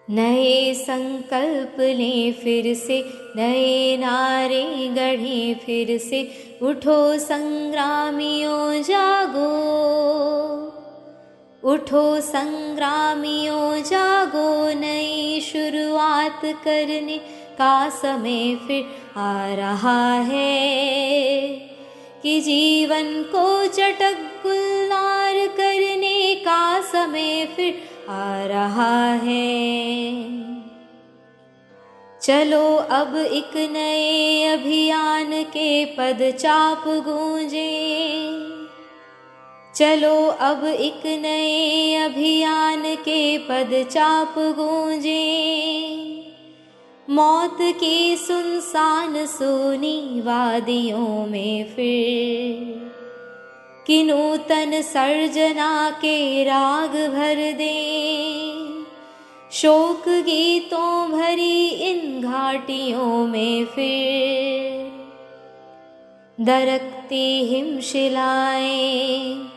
नए संकल्प लें फिर से, नए नारे गढ़ें फिर से, उठो संग्रामियों जागो, उठो संग्रामियों जागो, नई शुरुआत करने का समय फिर आ रहा है, कि जीवन को चटक गुलजार करने का समय फिर आ रहा है। चलो अब एक नए अभियान के पदचाप गूंजे, चलो अब एक नए अभियान के पदचाप गूंजे, मौत की सुनसान सूनी वादियों में फिर कि नूतन सर्जना के राग भर दें, शोक गीतों भरी इन घाटियों में फिर दरकती हिमशिलाएं,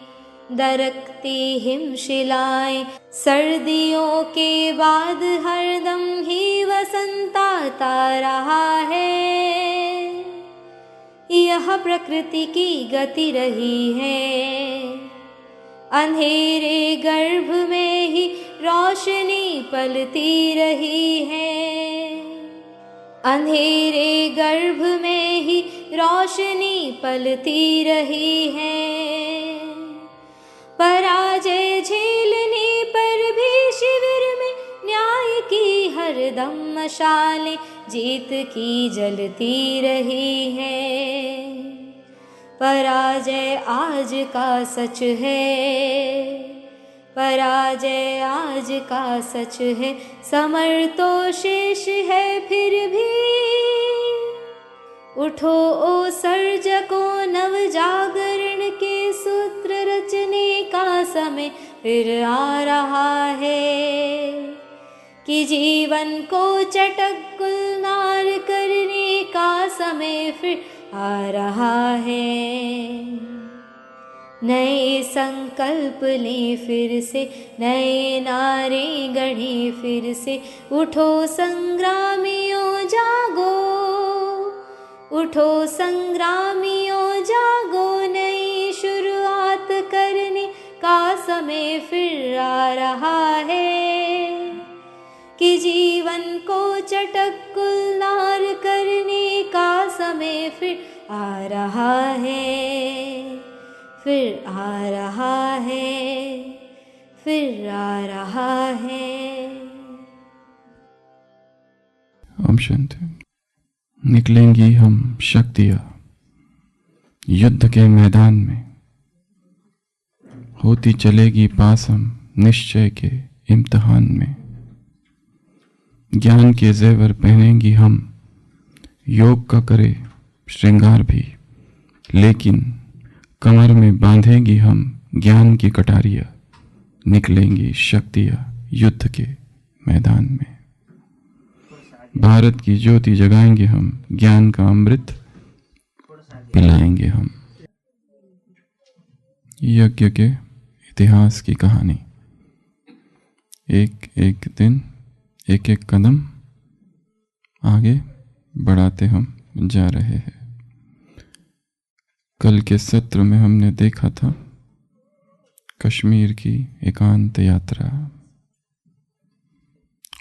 दरकती हिमशिलाएं, सर्दियों के बाद हरदम ही वसंत आता रहा है, यह प्रकृति की गति रही है, अंधेरे गर्भ में ही रोशनी पलती रही है, अंधेरे गर्भ में ही रोशनी पलती रही है, पराजय झेलने पर भी शिविर में न्याय की हरदम मशालें जीत की जलती रही है, पराजय आज का सच है, पराजय आज का सच है, समर तो शेष है फिर भी, उठो ओ सर्जकों, नव जागरण के सूत्र रचने का समय फिर आ रहा है, कि जीवन को चटक गुलजार करने का समय फिर आ रहा है। नए संकल्प लें फिर से, नए नारे गढ़ें फिर से, उठो संग्रामियों जागो, उठो संग्रामियों जागो, नई शुरुआत करने का समय फिर आ रहा है, कि जीवन को चटक गुलजार करने का समय फिर आ रहा है, फिर आ रहा है, फिर आ रहा है। ओम शांति। निकलेंगी हम शक्तियां युद्ध के मैदान में, होती चलेगी पास हम निश्चय के इम्तिहान में, ज्ञान के जेवर पहनेंगी हम, योग का करे श्रृंगार भी, लेकिन कमर में बांधेंगी हम ज्ञान की कटारियां, निकलेंगी शक्तियां युद्ध के मैदान में, भारत की ज्योति जगाएंगे हम, ज्ञान का अमृत पिलाएंगे हम। यज्ञ के इतिहास की कहानी, एक एक दिन एक एक कदम आगे बढ़ाते हम जा रहे हैं। कल के सत्र में हमने देखा था कश्मीर की एकांत यात्रा,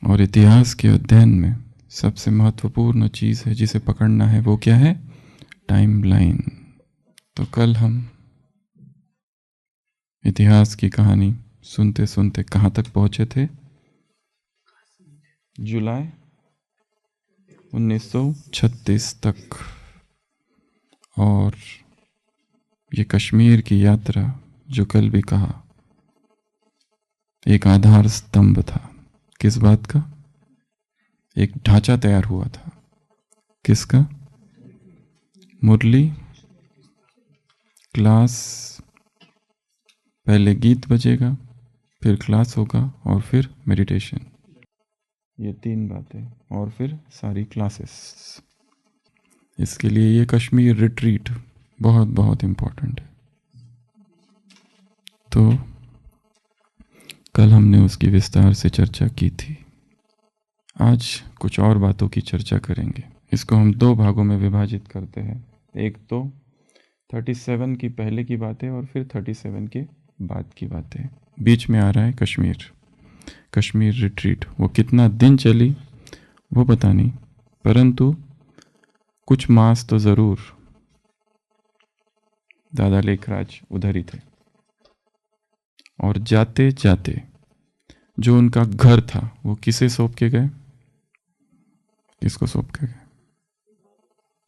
और इतिहास के अध्ययन में सबसे महत्वपूर्ण चीज़ है जिसे पकड़ना है, वो क्या है? टाइमलाइन। तो कल हम इतिहास की कहानी सुनते सुनते कहाँ तक पहुँचे थे? जुलाई 1936 तक। और ये कश्मीर की यात्रा जो कल भी कहा, एक आधार स्तंभ था। किस बात का? एक ढांचा तैयार हुआ था। किसका? मुरली क्लास, पहले गीत बजेगा, फिर क्लास होगा और फिर मेडिटेशन, ये 3 बातें, और फिर सारी क्लासेस। इसके लिए ये कश्मीर रिट्रीट बहुत बहुत इम्पोर्टेंट है। तो कल हमने उसकी विस्तार से चर्चा की थी। आज कुछ और बातों की चर्चा करेंगे। इसको हम दो भागों में विभाजित करते हैं। एक तो 37 की पहले की बातें और फिर 37 के बाद की बातें। बीच में आ रहा है कश्मीर रिट्रीट। वो कितना दिन चली वो पता नहीं, परंतु कुछ मास तो ज़रूर दादा लेखराज उधर ही थे। और जाते जाते जो उनका घर था वो किसे सौंप के गए? किसको सौंप के गए?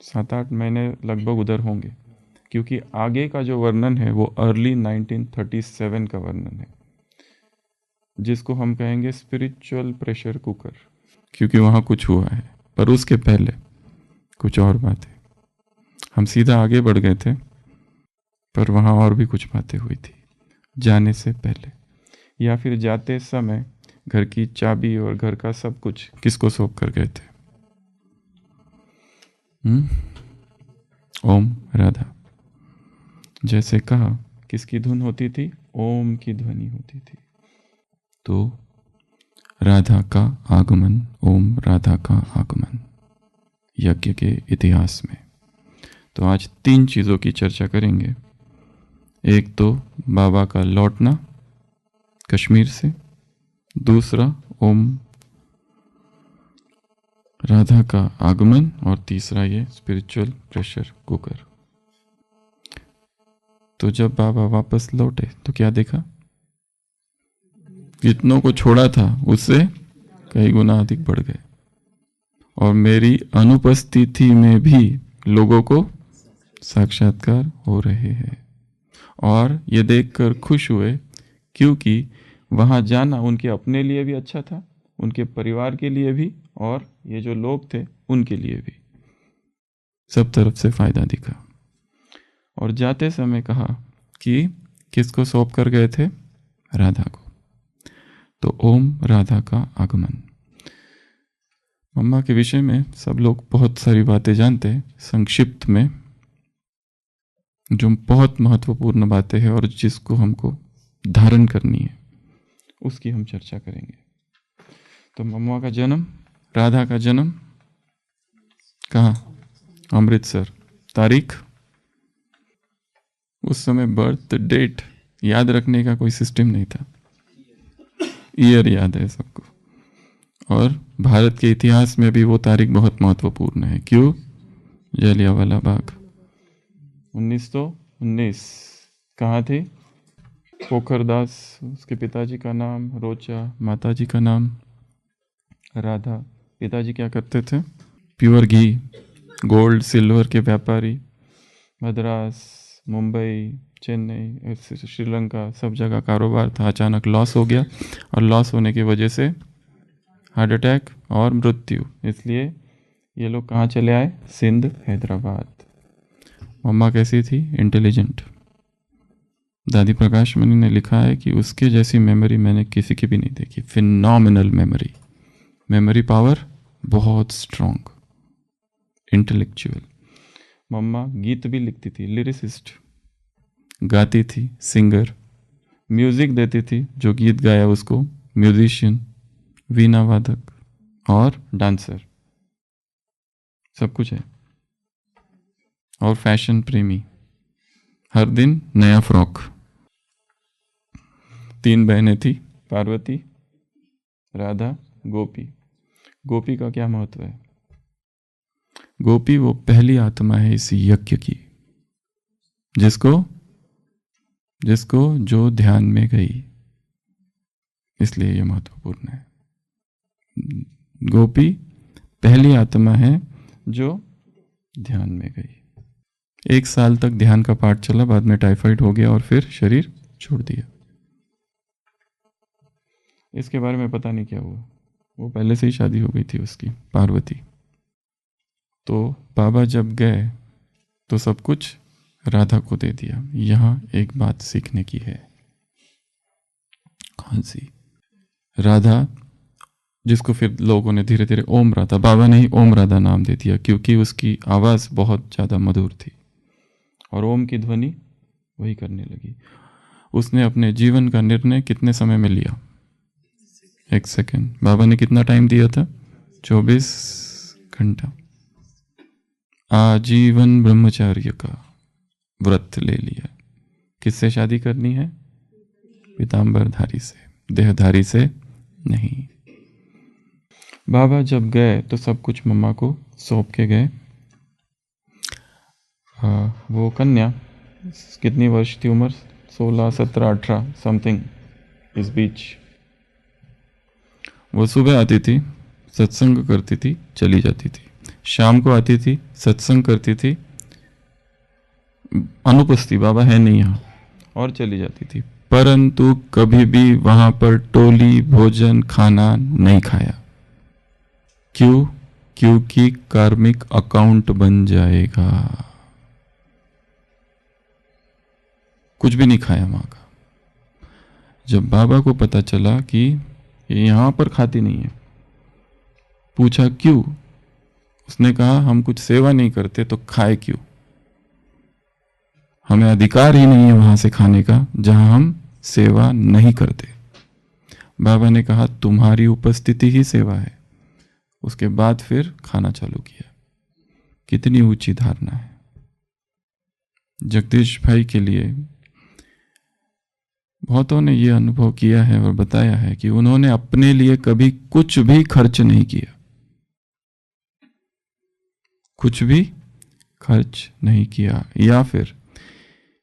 7-8 महीने लगभग उधर होंगे, क्योंकि आगे का जो वर्णन है वो अर्ली 1937 का वर्णन है, जिसको हम कहेंगे स्पिरिचुअल प्रेशर कुकर, क्योंकि वहाँ कुछ हुआ है। पर उसके पहले कुछ और बातें। हम सीधा आगे बढ़ गए थे, पर वहाँ और भी कुछ बातें हुई थी जाने से पहले, या फिर जाते समय घर की चाबी और घर का सब कुछ किसको सौंप कर गए थे? ओम राधा। जैसे कहा किसकी धुन होती थी? ओम की ध्वनि होती थी। तो राधा का आगमन, ओम राधा का आगमन यज्ञ के इतिहास में। तो आज 3 चीज़ों की चर्चा करेंगे। एक तो बाबा का लौटना कश्मीर से, दूसरा ओम राधा का आगमन, और तीसरा ये स्पिरिचुअल प्रेशर कुकर। तो जब बाबा वापस लौटे तो क्या देखा? जितनों को छोड़ा था उससे कई गुना अधिक बढ़ गए, और मेरी अनुपस्थिति में भी लोगों को साक्षात्कार हो रहे हैं। और ये देखकर खुश हुए, क्योंकि वहाँ जाना उनके अपने लिए भी अच्छा था, उनके परिवार के लिए भी, और ये जो लोग थे उनके लिए भी। सब तरफ से फायदा दिखा। और जाते समय कहा कि किसको सौंप कर गए थे? राधा को। तो ओम राधा का आगमन। मम्मा के विषय में सब लोग बहुत सारी बातें जानते हैं। संक्षिप्त में जो बहुत महत्वपूर्ण बातें हैं और जिसको हमको धारण करनी है उसकी हम चर्चा करेंगे। तो मम्मा का जन्म, राधा का जन्म कहाँ? अमृतसर। तारीख? उस समय बर्थ डेट याद रखने का कोई सिस्टम नहीं था, ईयर याद है सबको। और भारत के इतिहास में भी वो तारीख बहुत महत्वपूर्ण है। क्यों? जलियांवाला बाग 1919। कहाँ थे? पोखरदास, उसके पिताजी का नाम रोचा, माताजी का नाम राधा। पिताजी क्या करते थे? प्योर घी, गोल्ड सिल्वर के व्यापारी। मद्रास, मुंबई, चेन्नई, श्रीलंका, सब जगह कारोबार था। अचानक लॉस हो गया, और लॉस होने की वजह से हार्ट अटैक और मृत्यु। इसलिए ये लोग कहाँ चले आए? सिंध, हैदराबाद। मम्मा कैसी थी? इंटेलिजेंट। दादी प्रकाश मणि ने लिखा है कि उसके जैसी मेमोरी मैंने किसी की भी नहीं देखी। फिनोमिनल मेमोरी, मेमोरी पावर बहुत स्ट्रॉन्ग, इंटेलेक्चुअल। मम्मा गीत भी लिखती थी, लिरिसिस्ट। गाती थी, सिंगर। म्यूजिक देती थी, जो गीत गाया उसको म्यूजिशियन, वीणा वादक और डांसर, सब कुछ है। और फैशन प्रेमी, हर दिन नया फ्रॉक। 3 बहनें थी, पार्वती, राधा, गोपी। गोपी का क्या महत्व है? गोपी वो पहली आत्मा है इस यज्ञ की, जिसको जो ध्यान में गई, इसलिए ये महत्वपूर्ण है। गोपी पहली आत्मा है जो ध्यान में गई। 1 साल तक ध्यान का पाठ चला, बाद में टाइफाइड हो गया और फिर शरीर छोड़ दिया। इसके बारे में पता नहीं क्या हुआ। वो पहले से ही शादी हो गई थी उसकी, पार्वती। तो बाबा जब गए तो सब कुछ राधा को दे दिया। यहाँ एक बात सीखने की है। कौन सी? राधा, जिसको फिर लोगों ने धीरे धीरे ओम राधा, बाबा ने ही ओम राधा नाम दे दिया, क्योंकि उसकी आवाज़ बहुत ज़्यादा मधुर थी और ओम की ध्वनि वही करने लगी। उसने अपने जीवन का निर्णय कितने समय में लिया? 1 सेकेंड। बाबा ने कितना टाइम दिया था? 24 घंटा आजीवन ब्रह्मचार्य का व्रत ले लिया। किससे शादी करनी है? पीतांबरधारी से, देहधारी से नहीं। बाबा जब गए तो सब कुछ मम्मा को सौंप के गए। वो कन्या कितनी वर्ष थी उम्र? 16, 17, 18 समथिंग इस बीच। वो सुबह आती थी, सत्संग करती थी, चली जाती थी। शाम को आती थी, सत्संग करती थी, अनुपस्थिति, बाबा है नहीं यहाँ, और चली जाती थी। परंतु कभी भी वहां पर टोली भोजन खाना नहीं खाया। क्यों? क्योंकि कार्मिक अकाउंट बन जाएगा। कुछ भी नहीं खाया वहां का। जब बाबा को पता चला कि यहां पर खाती नहीं है, पूछा क्यों? उसने कहा हम कुछ सेवा नहीं करते तो खाए क्यों? हमें अधिकार ही नहीं है वहां से खाने का जहां हम सेवा नहीं करते। बाबा ने कहा तुम्हारी उपस्थिति ही सेवा है। उसके बाद फिर खाना चालू किया। कितनी ऊंची धारणा है। जगदीश भाई के लिए बहुतों ने यह अनुभव किया है और बताया है कि उन्होंने अपने लिए कभी कुछ भी खर्च नहीं किया। कुछ भी खर्च नहीं किया, या फिर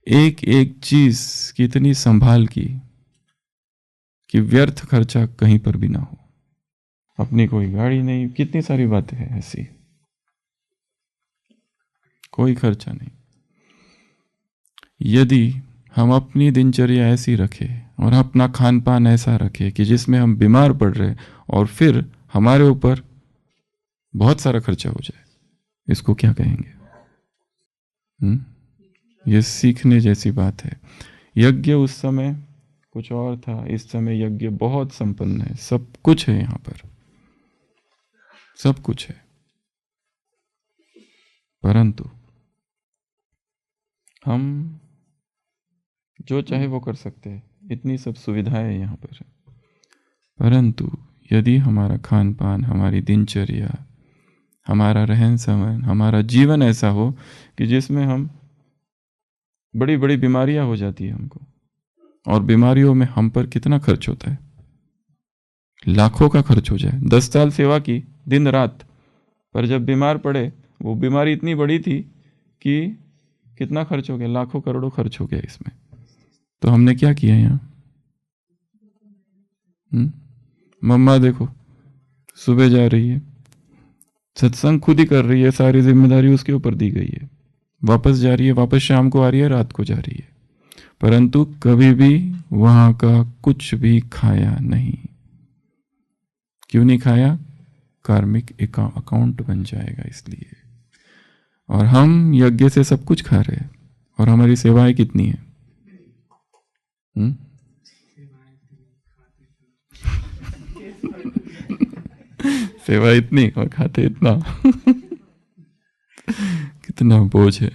एक एक चीज कितनी संभाल की कि व्यर्थ खर्चा कहीं पर भी ना हो। अपनी कोई गाड़ी नहीं, कितनी सारी बातें हैं ऐसी, कोई खर्चा नहीं। यदि हम अपनी दिनचर्या ऐसी रखें और अपना खान पान ऐसा रखें कि जिसमें हम बीमार पड़ रहे और फिर हमारे ऊपर बहुत सारा खर्चा हो जाए, इसको क्या कहेंगे? ये सीखने जैसी बात है। यज्ञ उस समय कुछ और था, इस समय यज्ञ बहुत संपन्न है, सब कुछ है, यहां पर सब कुछ है। परंतु हम जो चाहे वो कर सकते हैं, इतनी सब सुविधाएं यहाँ पर। परंतु यदि हमारा खान पान, हमारी दिनचर्या, हमारा रहन सहन, हमारा जीवन ऐसा हो कि जिसमें हम बड़ी बड़ी बीमारियां हो जाती है हमको, और बीमारियों में हम पर कितना खर्च होता है, लाखों का खर्च हो जाए। 10 साल सेवा की दिन रात, पर जब बीमार पड़े, वो बीमारी इतनी बड़ी थी कि कितना खर्च हो गया, लाखों करोड़ों खर्च हो गया इसमें। तो हमने क्या किया यहाँ? मम्मा देखो सुबह जा रही है, सत्संग खुद ही कर रही है, सारी जिम्मेदारी उसके ऊपर दी गई है, वापस जा रही है, वापस शाम को आ रही है, रात को जा रही है, परंतु कभी भी वहां का कुछ भी खाया नहीं। क्यों नहीं खाया? कार्मिक अकाउंट बन जाएगा इसलिए। और हम यज्ञ से सब कुछ खा रहे हैं, और हमारी सेवाएं कितनी है? सेवा इतनी और खाते इतना। कितना बोझ है।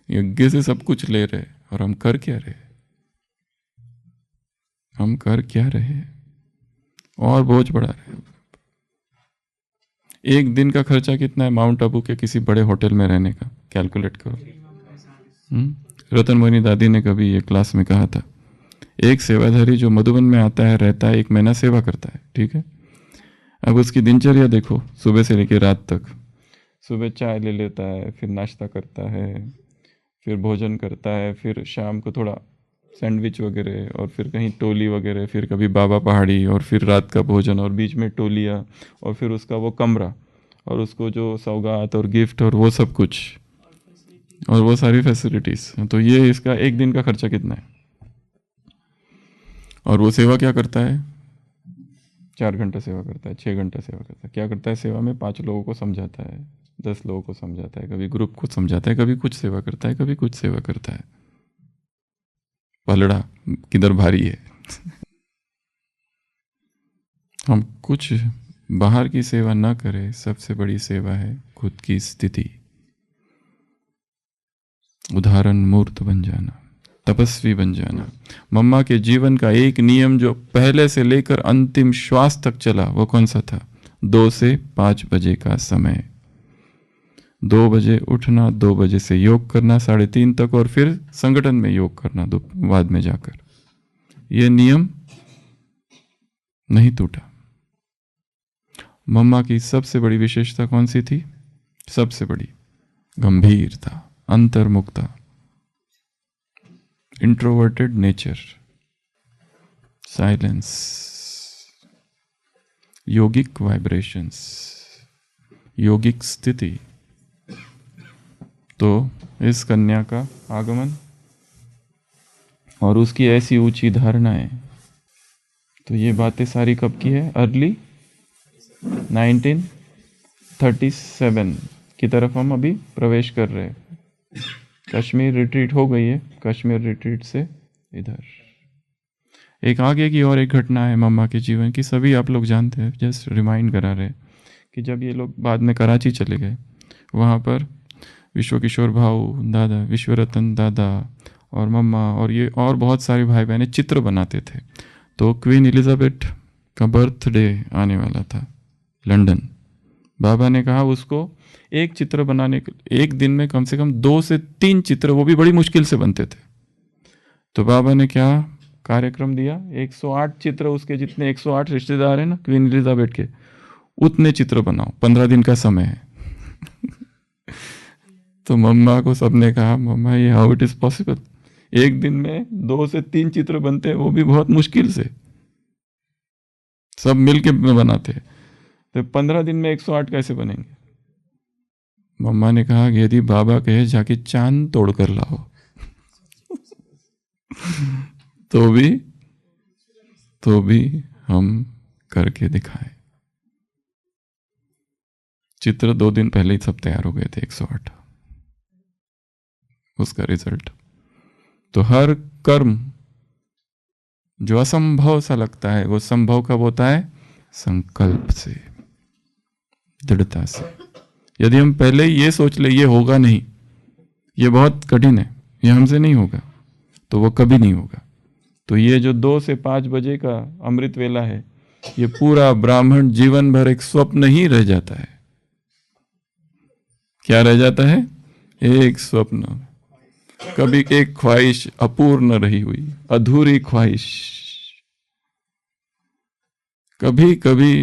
यज्ञ से सब कुछ ले रहे और हम कर क्या रहे? हम कर क्या रहे? और बोझ बढ़ा रहे। एक दिन का खर्चा कितना है माउंट आबू के किसी बड़े होटल में रहने का? कैलकुलेट करो। रतन मोहिनी दादी ने कभी ये क्लास में कहा था, एक सेवाधारी जो मधुबन में आता है, रहता है, 1 महीना सेवा करता है, ठीक है। अब उसकी दिनचर्या देखो, सुबह से लेकर रात तक। सुबह चाय ले लेता है, फिर नाश्ता करता है, फिर भोजन करता है, फिर शाम को थोड़ा सैंडविच वगैरह, और फिर कहीं टोली वगैरह, फिर कभी बाबा पहाड़ी, और फिर रात का भोजन, और बीच में टोलियाँ, और फिर उसका वो कमरा, और उसको जो सौगात और गिफ्ट और वो सब कुछ, और वो सारी फैसिलिटीज। तो ये इसका एक दिन का खर्चा कितना है? और वो सेवा क्या करता है? 4 घंटा सेवा करता है, 6 घंटा सेवा करता है। क्या करता है सेवा में? 5 लोगों को समझाता है, 10 लोगों को समझाता है, कभी ग्रुप को समझाता है, कभी कुछ सेवा करता है, कभी कुछ सेवा करता है। पलड़ा किधर भारी है। हम कुछ बाहर की सेवा ना करें, सबसे बड़ी सेवा है खुद की स्थिति। उदाहरण मूर्त बन जाना, तपस्वी बन जाना। मम्मा के जीवन का एक नियम जो पहले से लेकर अंतिम श्वास तक चला, वो कौन सा था? 2 से 5 बजे का समय। 2 बजे उठना, 2 बजे से योग करना 3:30 तक, और फिर संगठन में योग करना बाद में जाकर। ये नियम नहीं टूटा। मम्मा की सबसे बड़ी विशेषता कौन सी थी? सबसे बड़ी गंभीरता, अंतर्मुखता, इंट्रोवर्टेड नेचर, साइलेंस, योगिक वाइब्रेशंस, योगिक स्थिति। तो इस कन्या का आगमन और उसकी ऐसी ऊंची धारणाएं, तो ये बातें सारी कब की है? अर्ली 1937 की तरफ हम अभी प्रवेश कर रहे हैं। कश्मीर रिट्रीट हो गई है, कश्मीर रिट्रीट से इधर एक आगे की और एक घटना है मम्मा के जीवन की, सभी आप लोग जानते हैं, जस्ट रिमाइंड करा रहे कि जब ये लोग बाद में कराची चले गए, वहाँ पर विश्व किशोर भाऊ दादा, विश्वरतन दादा और मम्मा और ये और बहुत सारे भाई बहनें चित्र बनाते थे। तो क्वीन एलिजाबेथ का बर्थडे आने वाला था लंदन। बाबा ने कहा उसको एक चित्र बनाने के, एक दिन में कम से कम 2 से 3 चित्र, वो भी बड़ी मुश्किल से बनते थे। तो बाबा ने क्या कार्यक्रम दिया? 108 चित्र, उसके जितने 108 रिश्तेदार हैं ना क्वीन एलिजाबेथ के, उतने चित्र बनाओ, 15 दिन का समय है। तो मम्मा को सबने कहा, मम्मा ये हाउ इट इज पॉसिबल? एक दिन में 2 से 3 चित्र बनते हैं, वो भी बहुत मुश्किल से, सब मिलके बनाते हैं। तो 15 दिन में 108 कैसे बनेंगे? मम्मा ने कहा कि यदि बाबा कहे जाके चांद तोड़ कर लाओ तो भी हम करके दिखाएं। चित्र 2 दिन पहले ही सब तैयार हो गए थे, 108। उसका रिजल्ट तो हर कर्म जो असंभव सा लगता है वो संभव कब होता है? संकल्प से, दृढ़ता से। यदि हम पहले ही ये सोच ले ये होगा नहीं, ये बहुत कठिन है, ये हमसे नहीं होगा, तो वो कभी नहीं होगा। तो ये जो 2 से 5 बजे का अमृत वेला है, ये पूरा ब्राह्मण जीवन भर एक स्वप्न ही रह जाता है। क्या रह जाता है? एक स्वप्न, कभी एक ख्वाहिश अपूर्ण रही हुई, अधूरी ख्वाहिश। कभी कभी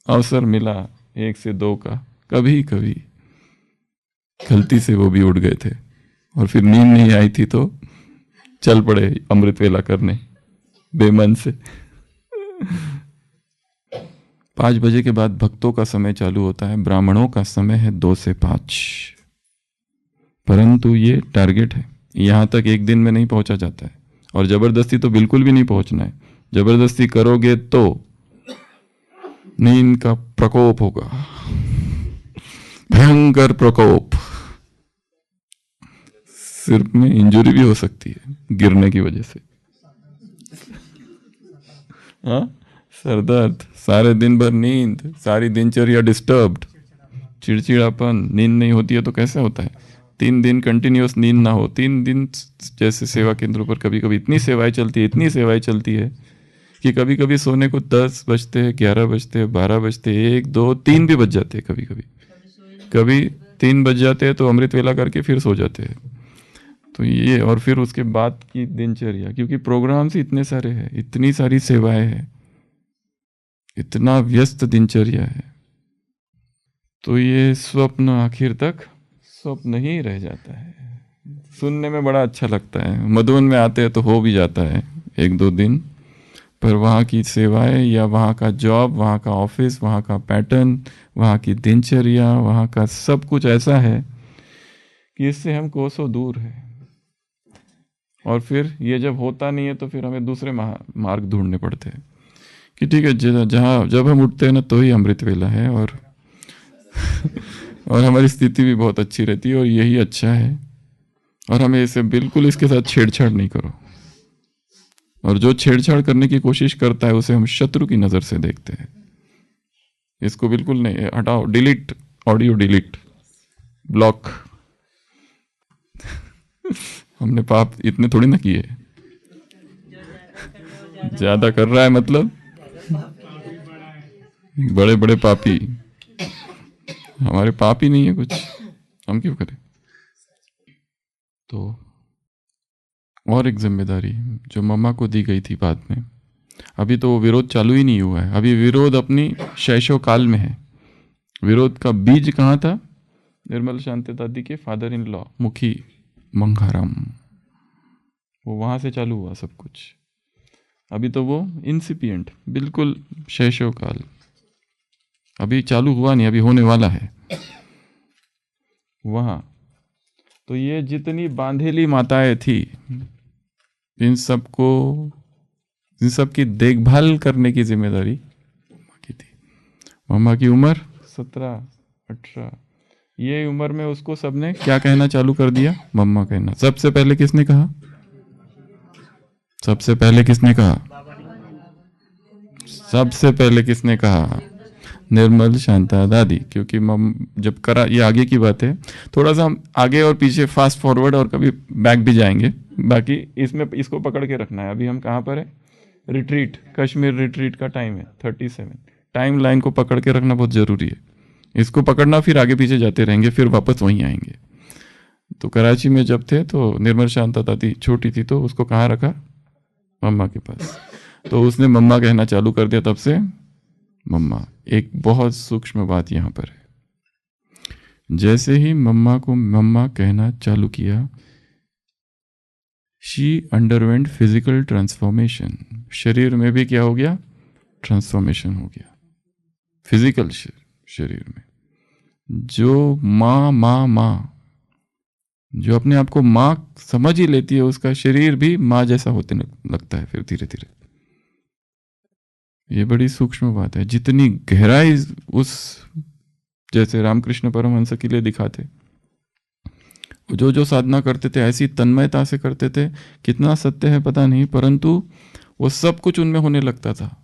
अवसर मिला 1 से 2 का, कभी कभी गलती से वो भी उड़ गए थे, और फिर नींद नहीं आई थी तो चल पड़े अमृत वेला करने बेमन से। 5 बजे के बाद भक्तों का समय चालू होता है, ब्राह्मणों का समय है 2 से 5। परंतु ये टारगेट है, यहाँ तक एक दिन में नहीं पहुंचा जाता है, और जबरदस्ती तो बिल्कुल भी नहीं पहुंचना है। जबरदस्ती करोगे तो नींद का प्रकोप होगा, भयंकर प्रकोप, सिर में इंजरी भी हो सकती है गिरने की वजह से। हाँ, सर दर्द, सारे दिन भर नींद, सारी दिनचर्या डिस्टर्ब्ड, चिड़चिड़ापन, नींद नहीं होती है तो कैसे होता है? 3 दिन कंटिन्यूअस नींद ना हो, 3 दिन जैसे सेवा केंद्रों पर कभी कभी इतनी सेवाएं चलती है कि कभी कभी सोने को 10 बजते हैं, 11 बजते हैं, 12 बजते हैं, 1, 2, 3 भी बज जाते हैं, कभी 3 बज जाते हैं तो अमृत वेला करके फिर सो जाते हैं। तो ये, और फिर उसके बाद की दिनचर्या, क्योंकि प्रोग्राम्स इतने सारे हैं, इतनी सारी सेवाएं हैं, इतना व्यस्त दिनचर्या है, तो ये स्वप्न आखिर तक स्वप्न ही रह जाता है। सुनने में बड़ा अच्छा लगता है, मधुबन में आते हैं तो हो भी जाता है 1-2 दिन, पर वहाँ की सेवाएं या वहाँ का जॉब, वहाँ का ऑफिस, वहाँ का पैटर्न, वहाँ की दिनचर्या, वहाँ का सब कुछ ऐसा है कि इससे हम कोसों दूर है। और फिर ये जब होता नहीं है तो फिर हमें दूसरे मार्ग ढूंढने पड़ते हैं कि ठीक है, जहाँ जब हम उठते हैं ना तो ही अमृत वेला है, और और हमारी स्थिति भी बहुत अच्छी रहती है, और यही अच्छा है। और हमें इसे बिल्कुल इसके साथ छेड़छाड़ नहीं करो, और जो छेड़छाड़ करने की कोशिश करता है उसे हम शत्रु की नजर से देखते हैं। इसको बिल्कुल नहीं, हटाओ, डिलीट, ऑडियो डिलीट, ब्लॉक। हमने पाप इतने थोड़ी ना किए, ज्यादा कर रहा है मतलब बड़े बड़े पापी, हमारे पाप ही नहीं है कुछ, हम क्यों करें। तो और एक जिम्मेदारी जो मम्मा को दी गई थी बाद में, अभी तो विरोध चालू ही नहीं हुआ है, अभी विरोध अपनी शैशव काल में है। विरोध का बीज कहाँ था? निर्मल शांति दादी के फादर इन लॉ मुखी मंगाराम, वो वहाँ से चालू हुआ सब कुछ। अभी तो वो इंसिपिएंट, बिल्कुल शैशव काल, अभी चालू हुआ नहीं, अभी होने वाला है वहाँ। तो ये जितनी बांधेली माताएं थी, इन सब की देखभाल करने की जिम्मेदारी मम्मा की थी। मम्मा की उम्र 17-18, ये उम्र में उसको सबने क्या कहना चालू कर दिया? मम्मा कहना। सबसे पहले किसने कहा? सबसे पहले किसने कहा? सबसे पहले किसने कहा? निर्मल शांता दादी। क्योंकि जब करा, ये आगे की बात है, थोड़ा सा हम आगे और पीछे फास्ट फॉरवर्ड और कभी बैक भी जाएंगे, बाकी इसमें इसको पकड़ के रखना है। अभी हम कहाँ पर है? रिट्रीट, कश्मीर रिट्रीट का टाइम है 37। टाइम लाइन को पकड़ के रखना बहुत ज़रूरी है, इसको पकड़ना, फिर आगे पीछे जाते रहेंगे, फिर वापस वहीं आएंगे। तो कराची में जब थे तो निर्मल शांता दादी छोटी थी, तो उसको कहाँ रखा? मम्मा के पास। तो उसने मम्मा कहना चालू कर दिया, तब से मम्मा। एक बहुत सूक्ष्म बात यहाँ पर है, जैसे ही मम्मा को मम्मा कहना चालू किया, शी अंडरवेंट फिजिकल ट्रांसफॉर्मेशन। शरीर में भी क्या हो गया? ट्रांसफॉर्मेशन हो गया फिजिकल शरीर में। जो माँ जो अपने आप को माँ समझ ही लेती है, उसका शरीर भी माँ जैसा होते लगता है फिर धीरे धीरे। ये बड़ी सूक्ष्म बात है। जितनी गहराई उस, जैसे रामकृष्ण परमहंस के लिए दिखाते, जो साधना करते थे ऐसी तन्मयता से करते थे, कितना सत्य है पता नहीं, परंतु वो सब कुछ उनमें होने लगता था।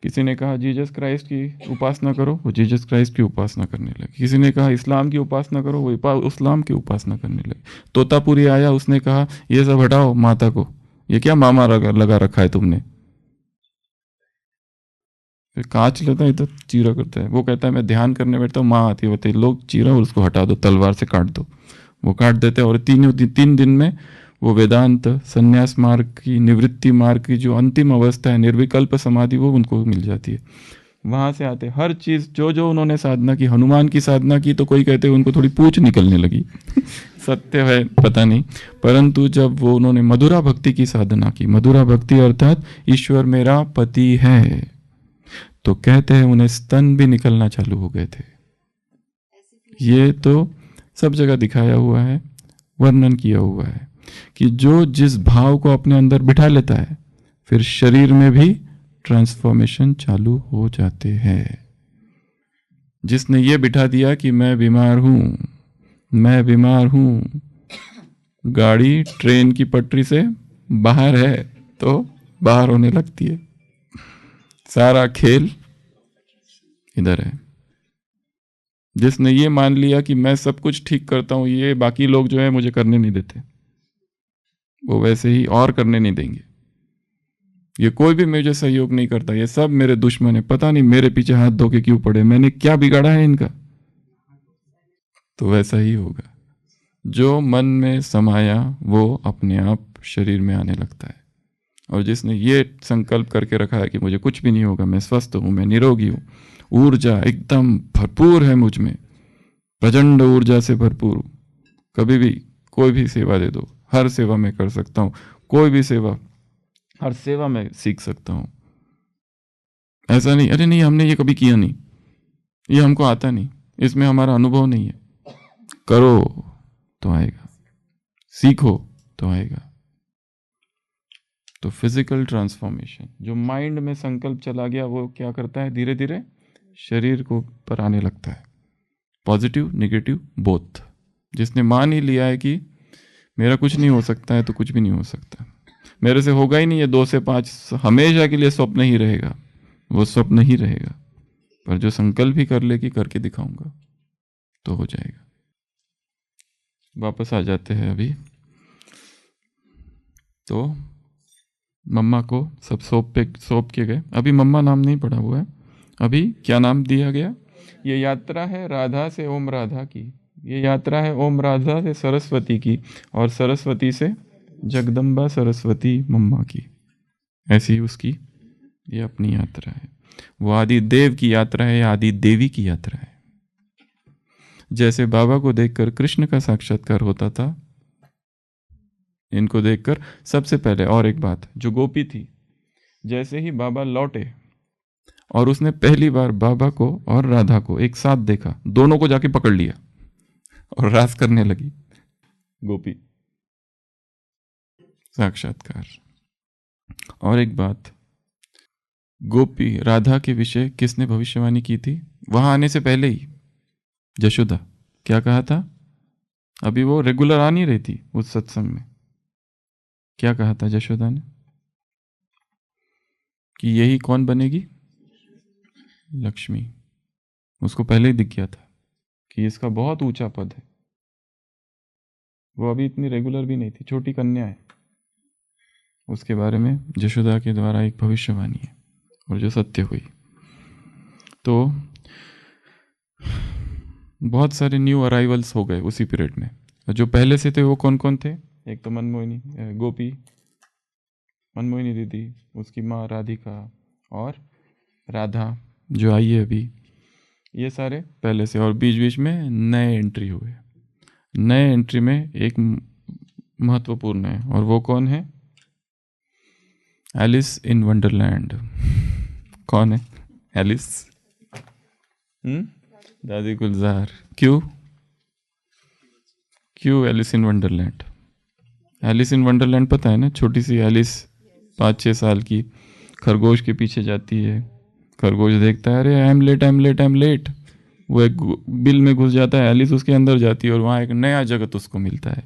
किसी ने कहा जीसस क्राइस्ट की उपासना करो, वो जीसस क्राइस्ट की उपासना करने लगे। किसी ने कहा इस्लाम की उपासना करो, वो इस्लाम की उपासना करने लगे। तोतापुरी आया, उसने कहा ये सब हटाओ माता को, ये क्या मामा लगा रखा है तुमने। फिर कांच लेता है तो चीरा करता है, वो कहता है मैं ध्यान करने बैठता हूँ, माँ आती है, बताइए लोग चीरा और उसको हटा दो, तलवार से काट दो। वो काट देते हैं और 3 दिन में वो वेदांत संन्यास मार्ग की, निवृत्ति मार्ग की जो अंतिम अवस्था है, निर्विकल्प समाधि, वो उनको मिल जाती है। वहाँ से आते हर चीज़, जो उन्होंने साधना की, हनुमान की साधना की, तो कोई कहते हैं उनको थोड़ी पूंछ निकलने लगी सत्य है पता नहीं, परंतु जब वो उन्होंने मधुरा भक्ति की साधना की, मधुरा भक्ति अर्थात ईश्वर मेरा पति है, तो कहते हैं उन्हें स्तन भी निकलना चालू हो गए थे। ये तो सब जगह दिखाया हुआ है, वर्णन किया हुआ है कि जो जिस भाव को अपने अंदर बिठा लेता है, फिर शरीर में भी ट्रांसफॉर्मेशन चालू हो जाते हैं। जिसने ये बिठा दिया कि मैं बीमार हूं, गाड़ी ट्रेन की पटरी से बाहर है तो बाहर होने लगती है, सारा खेल इधर है। जिसने ये मान लिया कि मैं सब कुछ ठीक करता हूं, ये बाकी लोग जो है मुझे करने नहीं देते, वो वैसे ही और करने नहीं देंगे, ये कोई भी मुझे सहयोग नहीं करता, ये सब मेरे दुश्मन है, पता नहीं मेरे पीछे हाथ धो के क्यों पड़े, मैंने क्या बिगाड़ा है इनका। तो वैसा ही होगा, जो मन में समाया वो अपने आप शरीर में आने लगता है। और जिसने ये संकल्प करके रखा है कि मुझे कुछ भी नहीं होगा, मैं स्वस्थ हूं, मैं निरोगी हूं, ऊर्जा एकदम भरपूर है मुझ में, प्रचंड ऊर्जा से भरपूर हूं, कभी भी कोई भी सेवा दे दो, हर सेवा में कर सकता हूं, कोई भी सेवा, हर सेवा में सीख सकता हूं। ऐसा नहीं अरे नहीं हमने ये कभी किया नहीं, ये हमको आता नहीं, इसमें हमारा अनुभव नहीं है। करो तो आएगा, सीखो तो आएगा। तो फिजिकल ट्रांसफॉर्मेशन, जो माइंड में संकल्प चला गया वो क्या करता है, धीरे धीरे शरीर को पर आने लगता है, पॉजिटिव नेगेटिव बोथ। जिसने मान ही लिया है कि मेरा कुछ नहीं हो सकता है, तो कुछ भी नहीं हो सकता, मेरे से होगा ही नहीं, ये 2 से 5 हमेशा के लिए स्वप्न ही रहेगा, वो स्वप्न ही रहेगा। पर जो संकल्प ही कर ले कि करके दिखाऊंगा, तो हो जाएगा। वापस आ जाते हैं अभी। तो मम्मा को सब सौंप के गए। अभी मम्मा नाम नहीं पड़ा हुआ है, अभी क्या नाम दिया गया? ये यात्रा है राधा से ओम राधा की, ये यात्रा है ओम राधा से सरस्वती की, और सरस्वती से जगदम्बा सरस्वती मम्मा की। ऐसी उसकी ये अपनी यात्रा है। वो आदि देव की यात्रा है, आदि देवी की यात्रा है। जैसे बाबा को देखकर कृष्ण का साक्षात्कार होता था, इनको देखकर सबसे पहले। और एक बात, जो गोपी थी, जैसे ही बाबा लौटे और उसने पहली बार बाबा को और राधा को एक साथ देखा, दोनों को जाके पकड़ लिया और रास करने लगी गोपी। साक्षात्कार। और एक बात, गोपी राधा के विषय किसने भविष्यवाणी की थी वहां आने से पहले ही? जशोदा। क्या कहा था? अभी वो रेगुलर आ नहीं रही थी उस सत्संग में। क्या कहा था जशोदा ने? कि यही कौन बनेगी? लक्ष्मी। उसको पहले ही दिख गया था कि इसका बहुत ऊंचा पद है। वो अभी इतनी रेगुलर भी नहीं थी, छोटी कन्या है। उसके बारे में जशोदा के द्वारा एक भविष्यवाणी है और जो सत्य हुई। तो बहुत सारे न्यू अराइवल्स हो गए उसी पीरियड में। जो पहले से थे वो कौन कौन थे? एक तो मनमोहिनी, गोपी, मनमोहिनी दीदी, उसकी माँ राधिका, और राधा जो आई है अभी। ये सारे पहले से, और बीच बीच में नए एंट्री हुए। नए एंट्री में एक महत्वपूर्ण है, और वो कौन है? Alice in Wonderland. कौन है एलिस? दादी गुलजार। क्यों? क्यों Alice in Wonderland? Alice in Wonderland पता है ना, छोटी सी एलिस 5-6 साल की खरगोश के पीछे जाती है। खरगोश देखता है, अरे I am late, I am late, I am late. वो एक बिल में घुस जाता है, एलिस उसके अंदर जाती है और वहाँ एक नया जगत उसको मिलता है।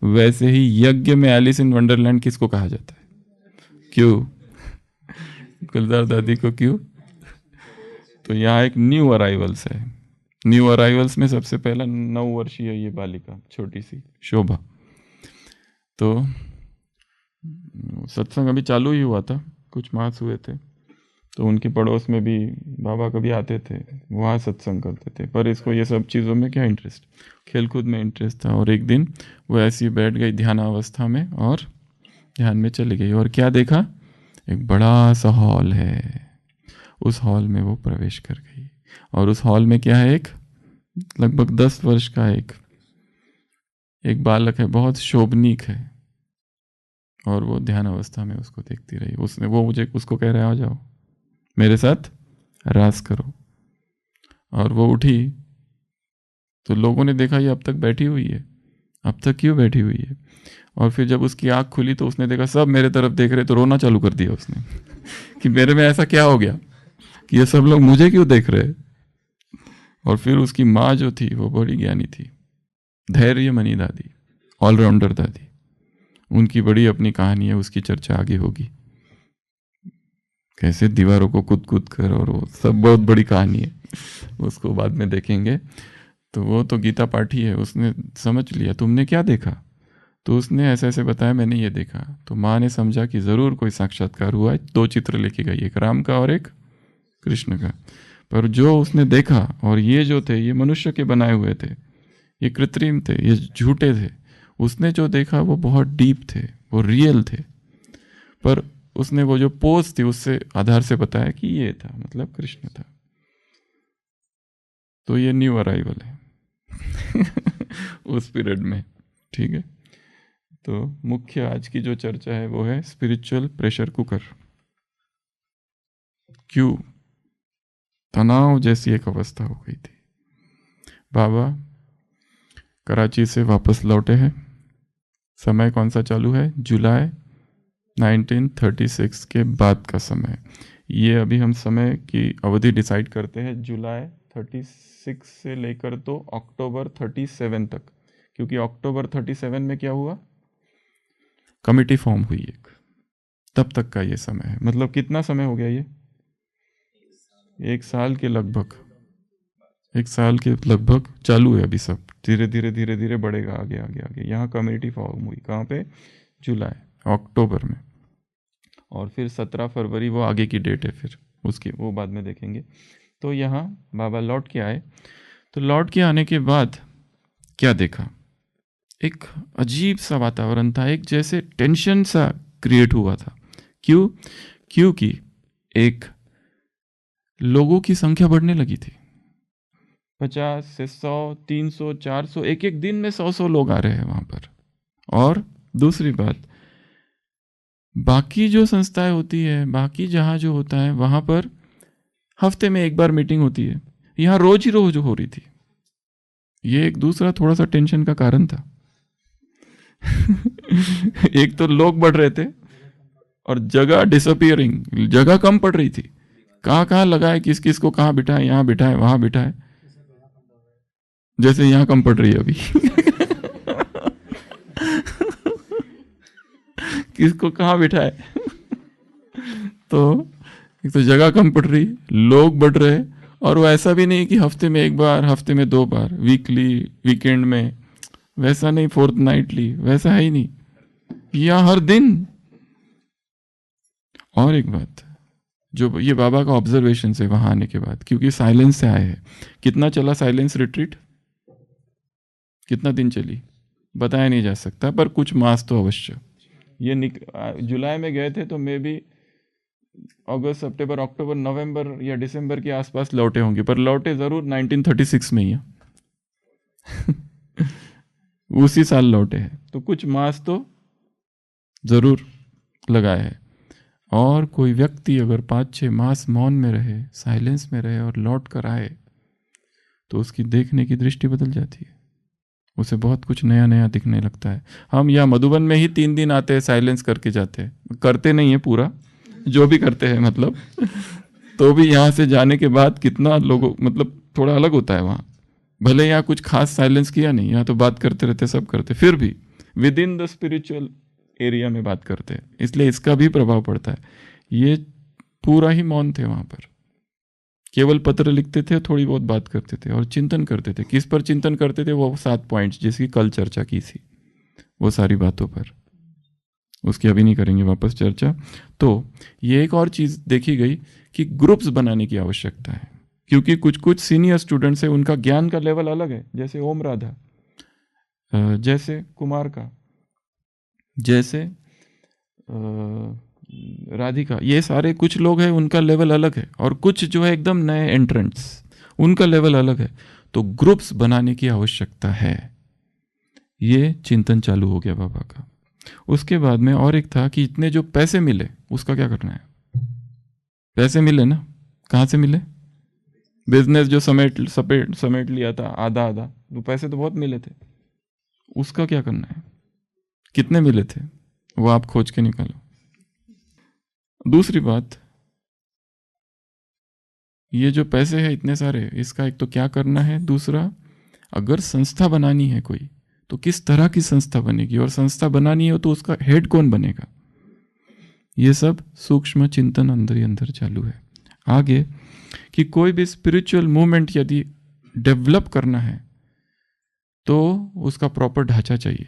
वैसे ही यज्ञ में एलिस इन वंडरलैंड किसको कहा जाता है? क्यों? गुलजार दादी को क्यों? तो यहाँ एक न्यू अराइवल्स है। न्यू अराइवल्स में सबसे पहला 9 वर्षीय ये बालिका, छोटी सी शोभा। तो सत्संग अभी चालू ही हुआ था, कुछ मास हुए थे, तो उनके पड़ोस में भी बाबा कभी आते थे, वहाँ सत्संग करते थे। पर इसको ये सब चीज़ों में क्या इंटरेस्ट, खेलकूद में इंटरेस्ट था। और एक दिन वो ऐसी बैठ गई ध्यान अवस्था में और ध्यान में चली गई, और क्या देखा? एक बड़ा सा हॉल है। उस हॉल में वो प्रवेश कर गई, और उस हॉल में क्या है? एक लगभग 10 वर्ष का एक बालक है, बहुत शोभनीक है। और वो ध्यान अवस्था में उसको देखती रही। उसको कह रहा है, आ जाओ मेरे साथ रास करो। और वो उठी तो लोगों ने देखा ये अब तक बैठी हुई है, अब तक क्यों बैठी हुई है? और फिर जब उसकी आंख खुली तो उसने देखा सब मेरे तरफ देख रहे, तो रोना चालू कर दिया उसने कि मेरे में ऐसा क्या हो गया कि ये सब लोग मुझे क्यों देख रहे? और फिर उसकी माँ जो थी वो बड़ी ज्ञानी थी, धैर्यमणि दादी, ऑलराउंडर दादी। उनकी बड़ी अपनी कहानी है, उसकी चर्चा आगे होगी। कैसे दीवारों को कूद कूद कर, और वो सब बहुत बड़ी कहानी है, उसको बाद में देखेंगे। तो वो तो गीता पाठी है, उसने समझ लिया तुमने क्या देखा, तो उसने ऐसे ऐसे बताया, मैंने ये देखा। तो माँ ने समझा कि ज़रूर कोई साक्षात्कार हुआ है। 2 चित्र लेके गई, एक राम का और एक कृष्ण का। पर जो उसने देखा, और ये जो थे ये मनुष्य के बनाए हुए थे, ये कृत्रिम थे, ये झूठे थे। उसने जो देखा वो बहुत डीप थे, वो रियल थे। पर उसने वो जो पोज थी उससे आधार से बताया कि ये था, मतलब कृष्ण था। तो ये न्यू अराइवल है उस पीरियड में। ठीक है, तो मुख्य आज की जो चर्चा है वो है स्पिरिचुअल प्रेशर कुकर। क्यों? तनाव जैसी एक अवस्था हो गई थी। बाबा कराची से वापस लौटे हैं। समय कौन सा चालू है? जुलाई 1936 के बाद का समय। ये अभी हम समय की अवधि डिसाइड करते हैं जुलाई 36 से लेकर तो अक्टूबर 37 तक, क्योंकि अक्टूबर 37 में क्या हुआ? कमिटी फॉर्म हुई एक, तब तक का ये समय है। मतलब कितना समय हो गया ये? 1 साल के लगभग, 1 साल के लगभग चालू है अभी सब। धीरे धीरे धीरे धीरे बढ़ेगा आगे आगे आगे। यहाँ कम्युनिटी फॉर्म हुई कहाँ पे? जुलाई, अक्टूबर में। और फिर 17 फरवरी वो आगे की डेट है फिर, उसकी वो बाद में देखेंगे। तो यहाँ बाबा लौट के आए, तो लौट के आने के बाद क्या देखा, एक अजीब सा वातावरण था, एक जैसे टेंशन सा क्रिएट हुआ था। क्यों? क्योंकि एक लोगों की संख्या बढ़ने लगी थी, 50 से 100, 300, 400, एक एक दिन में 100 लोग आ रहे हैं वहां पर। और दूसरी बात, बाकी जो संस्थाएं होती है, बाकी जहां जो होता है वहां पर हफ्ते में एक बार मीटिंग होती है, यहाँ रोज ही रोज हो रही थी। ये एक दूसरा थोड़ा सा टेंशन का कारण था। एक तो लोग बढ़ रहे थे और जगह डिसअपियरिंग, जगह कम पड़ रही थी। कहाँ कहाँ लगाए, किस किस को कहाँ बिठाए, यहाँ बिठाए वहां बिठाए, जैसे यहाँ कम पड़ रही है अभी। किसको कहाँ बिठाए। तो एक तो जगह कम पड़ रही, लोग बढ़ रहे, और वो ऐसा भी नहीं कि हफ्ते में एक बार, हफ्ते में 2 बार, वीकली, वीकेंड में, वैसा नहीं, फोर्थ नाइटली, वैसा है ही नहीं, या हर दिन। और एक बात जो ये बाबा का ऑब्जर्वेशन से वहां आने के बाद, क्योंकि साइलेंस से आए हैं, कितना चला साइलेंस रिट्रीट, कितना दिन चली बताया नहीं जा सकता, पर कुछ मास तो अवश्य। ये जुलाई में गए थे तो मे भी अगस्त, सितंबर, अक्टूबर, नवंबर या दिसंबर के आसपास लौटे होंगे, पर लौटे जरूर 1936 में ही है। उसी साल लौटे हैं, तो कुछ मास तो जरूर लगाए है। और कोई व्यक्ति अगर 5-6 मास मौन में रहे, साइलेंस में रहे और लौट कर आए, तो उसकी देखने की दृष्टि बदल जाती है, उसे बहुत कुछ नया नया दिखने लगता है। हम यहाँ मधुबन में ही 3 दिन आते हैं, साइलेंस करके जाते हैं, करते नहीं है पूरा, जो भी करते हैं मतलब, तो भी यहाँ से जाने के बाद कितना लोगों, मतलब थोड़ा अलग होता है वहाँ। भले यहाँ कुछ खास साइलेंस किया नहीं, यहाँ तो बात करते रहते, सब करते, फिर भी with in the spiritual area में बात करते हैं, इसलिए इसका भी प्रभाव पड़ता है। ये पूरा ही मौन थे वहां पर, केवल पत्र लिखते थे, थोड़ी बहुत बात करते थे और चिंतन करते थे। किस पर चिंतन करते थे? वो 7 पॉइंट्स जिसकी कल चर्चा की थी, वो सारी बातों पर, उसकी अभी नहीं करेंगे वापस चर्चा। तो ये एक और चीज देखी गई कि ग्रुप्स बनाने की आवश्यकता है, क्योंकि कुछ कुछ सीनियर स्टूडेंट्स है, उनका ज्ञान का लेवल अलग है, जैसे ओम राधा, जैसे कुमार का, जैसे राधिका, ये सारे कुछ लोग हैं, उनका लेवल अलग है, और कुछ जो है एकदम नए एंट्रेंट्स, उनका लेवल अलग है। तो ग्रुप्स बनाने की आवश्यकता है। ये चिंतन चालू हो गया बाबा का। उसके बाद में और एक था कि इतने जो पैसे मिले उसका क्या करना है। पैसे मिले ना, कहाँ से मिले? बिजनेस जो समेट लिया था आधा आधा, तो पैसे तो बहुत मिले थे, उसका क्या करना है? कितने मिले थे वो आप खोज के निकालो। दूसरी बात, ये जो पैसे हैं इतने सारे, इसका एक तो क्या करना है, दूसरा अगर संस्था बनानी है कोई, तो किस तरह की संस्था बनेगी, और संस्था बनानी हो तो उसका हेड कौन बनेगा। ये सब सूक्ष्म चिंतन अंदर ही अंदर चालू है। आगे कि कोई भी स्पिरिचुअल मूवमेंट यदि डेवलप करना है तो उसका प्रॉपर ढांचा चाहिए,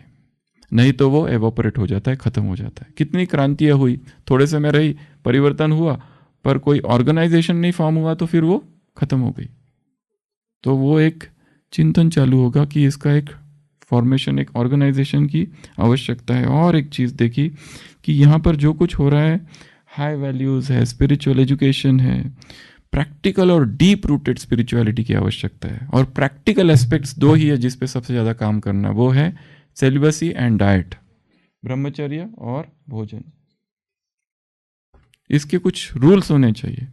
नहीं तो वो एवोपरेट हो जाता है, खत्म हो जाता है। कितनी क्रांतियां हुई, थोड़े समय रही, परिवर्तन हुआ, पर कोई ऑर्गेनाइजेशन नहीं फॉर्म हुआ तो फिर वो खत्म हो गई। तो वो एक चिंतन चालू होगा कि इसका एक फॉर्मेशन, एक ऑर्गेनाइजेशन की आवश्यकता है। और एक चीज देखी कि यहाँ पर जो कुछ हो रहा है, हाई वैल्यूज है, स्पिरिचुअल एजुकेशन है, प्रैक्टिकल और डीप रूटेड स्पिरिचुअलिटी की आवश्यकता है। और प्रैक्टिकल एस्पेक्ट्स 2 ही है जिस पे सबसे ज्यादा काम करना, वो है सेलिबसी एंड डाइट, ब्रह्मचर्य और भोजन। इसके कुछ रूल्स होने चाहिए,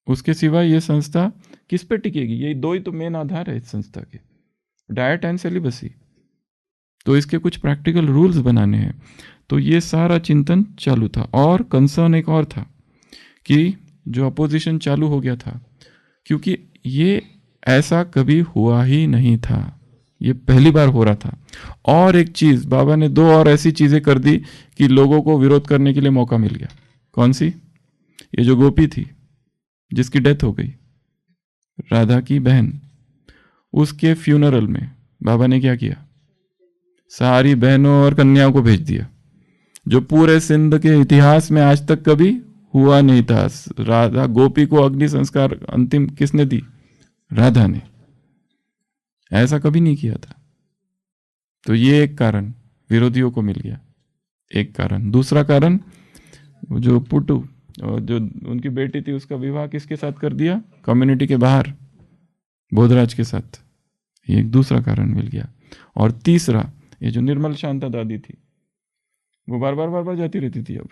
उसके सिवा ये संस्था किस पे टिकेगी? ये 2 ही तो मेन आधार है इस संस्था के, डाइट एंड सेलिबसी। तो इसके कुछ प्रैक्टिकल रूल्स बनाने हैं। तो ये सारा चिंतन चालू था। और कंसर्न एक और था कि जो अपोजिशन चालू हो गया था, क्योंकि ये ऐसा कभी हुआ ही नहीं था, ये पहली बार हो रहा था। और एक चीज, बाबा ने 2 और ऐसी चीजें कर दी कि लोगों को विरोध करने के लिए मौका मिल गया। कौन सी? ये जो गोपी थी जिसकी डेथ हो गई, राधा की बहन, उसके फ्यूनरल में बाबा ने क्या किया? सारी बहनों और कन्याओं को भेज दिया, जो पूरे सिंध के इतिहास में आज तक कभी हुआ नहीं था। राधा गोपी को अग्नि संस्कार अंतिम किसने दी? राधा ने। ऐसा कभी नहीं किया था। तो ये एक कारण विरोधियों को मिल गया, एक कारण। दूसरा कारण, वो जो पुटू और जो उनकी बेटी थी उसका विवाह किसके साथ कर दिया? कम्युनिटी के बाहर बोधराज के साथ। ये एक दूसरा कारण मिल गया। और तीसरा, ये जो निर्मल शांता दादी थी वो बार बार जाती रहती थी अब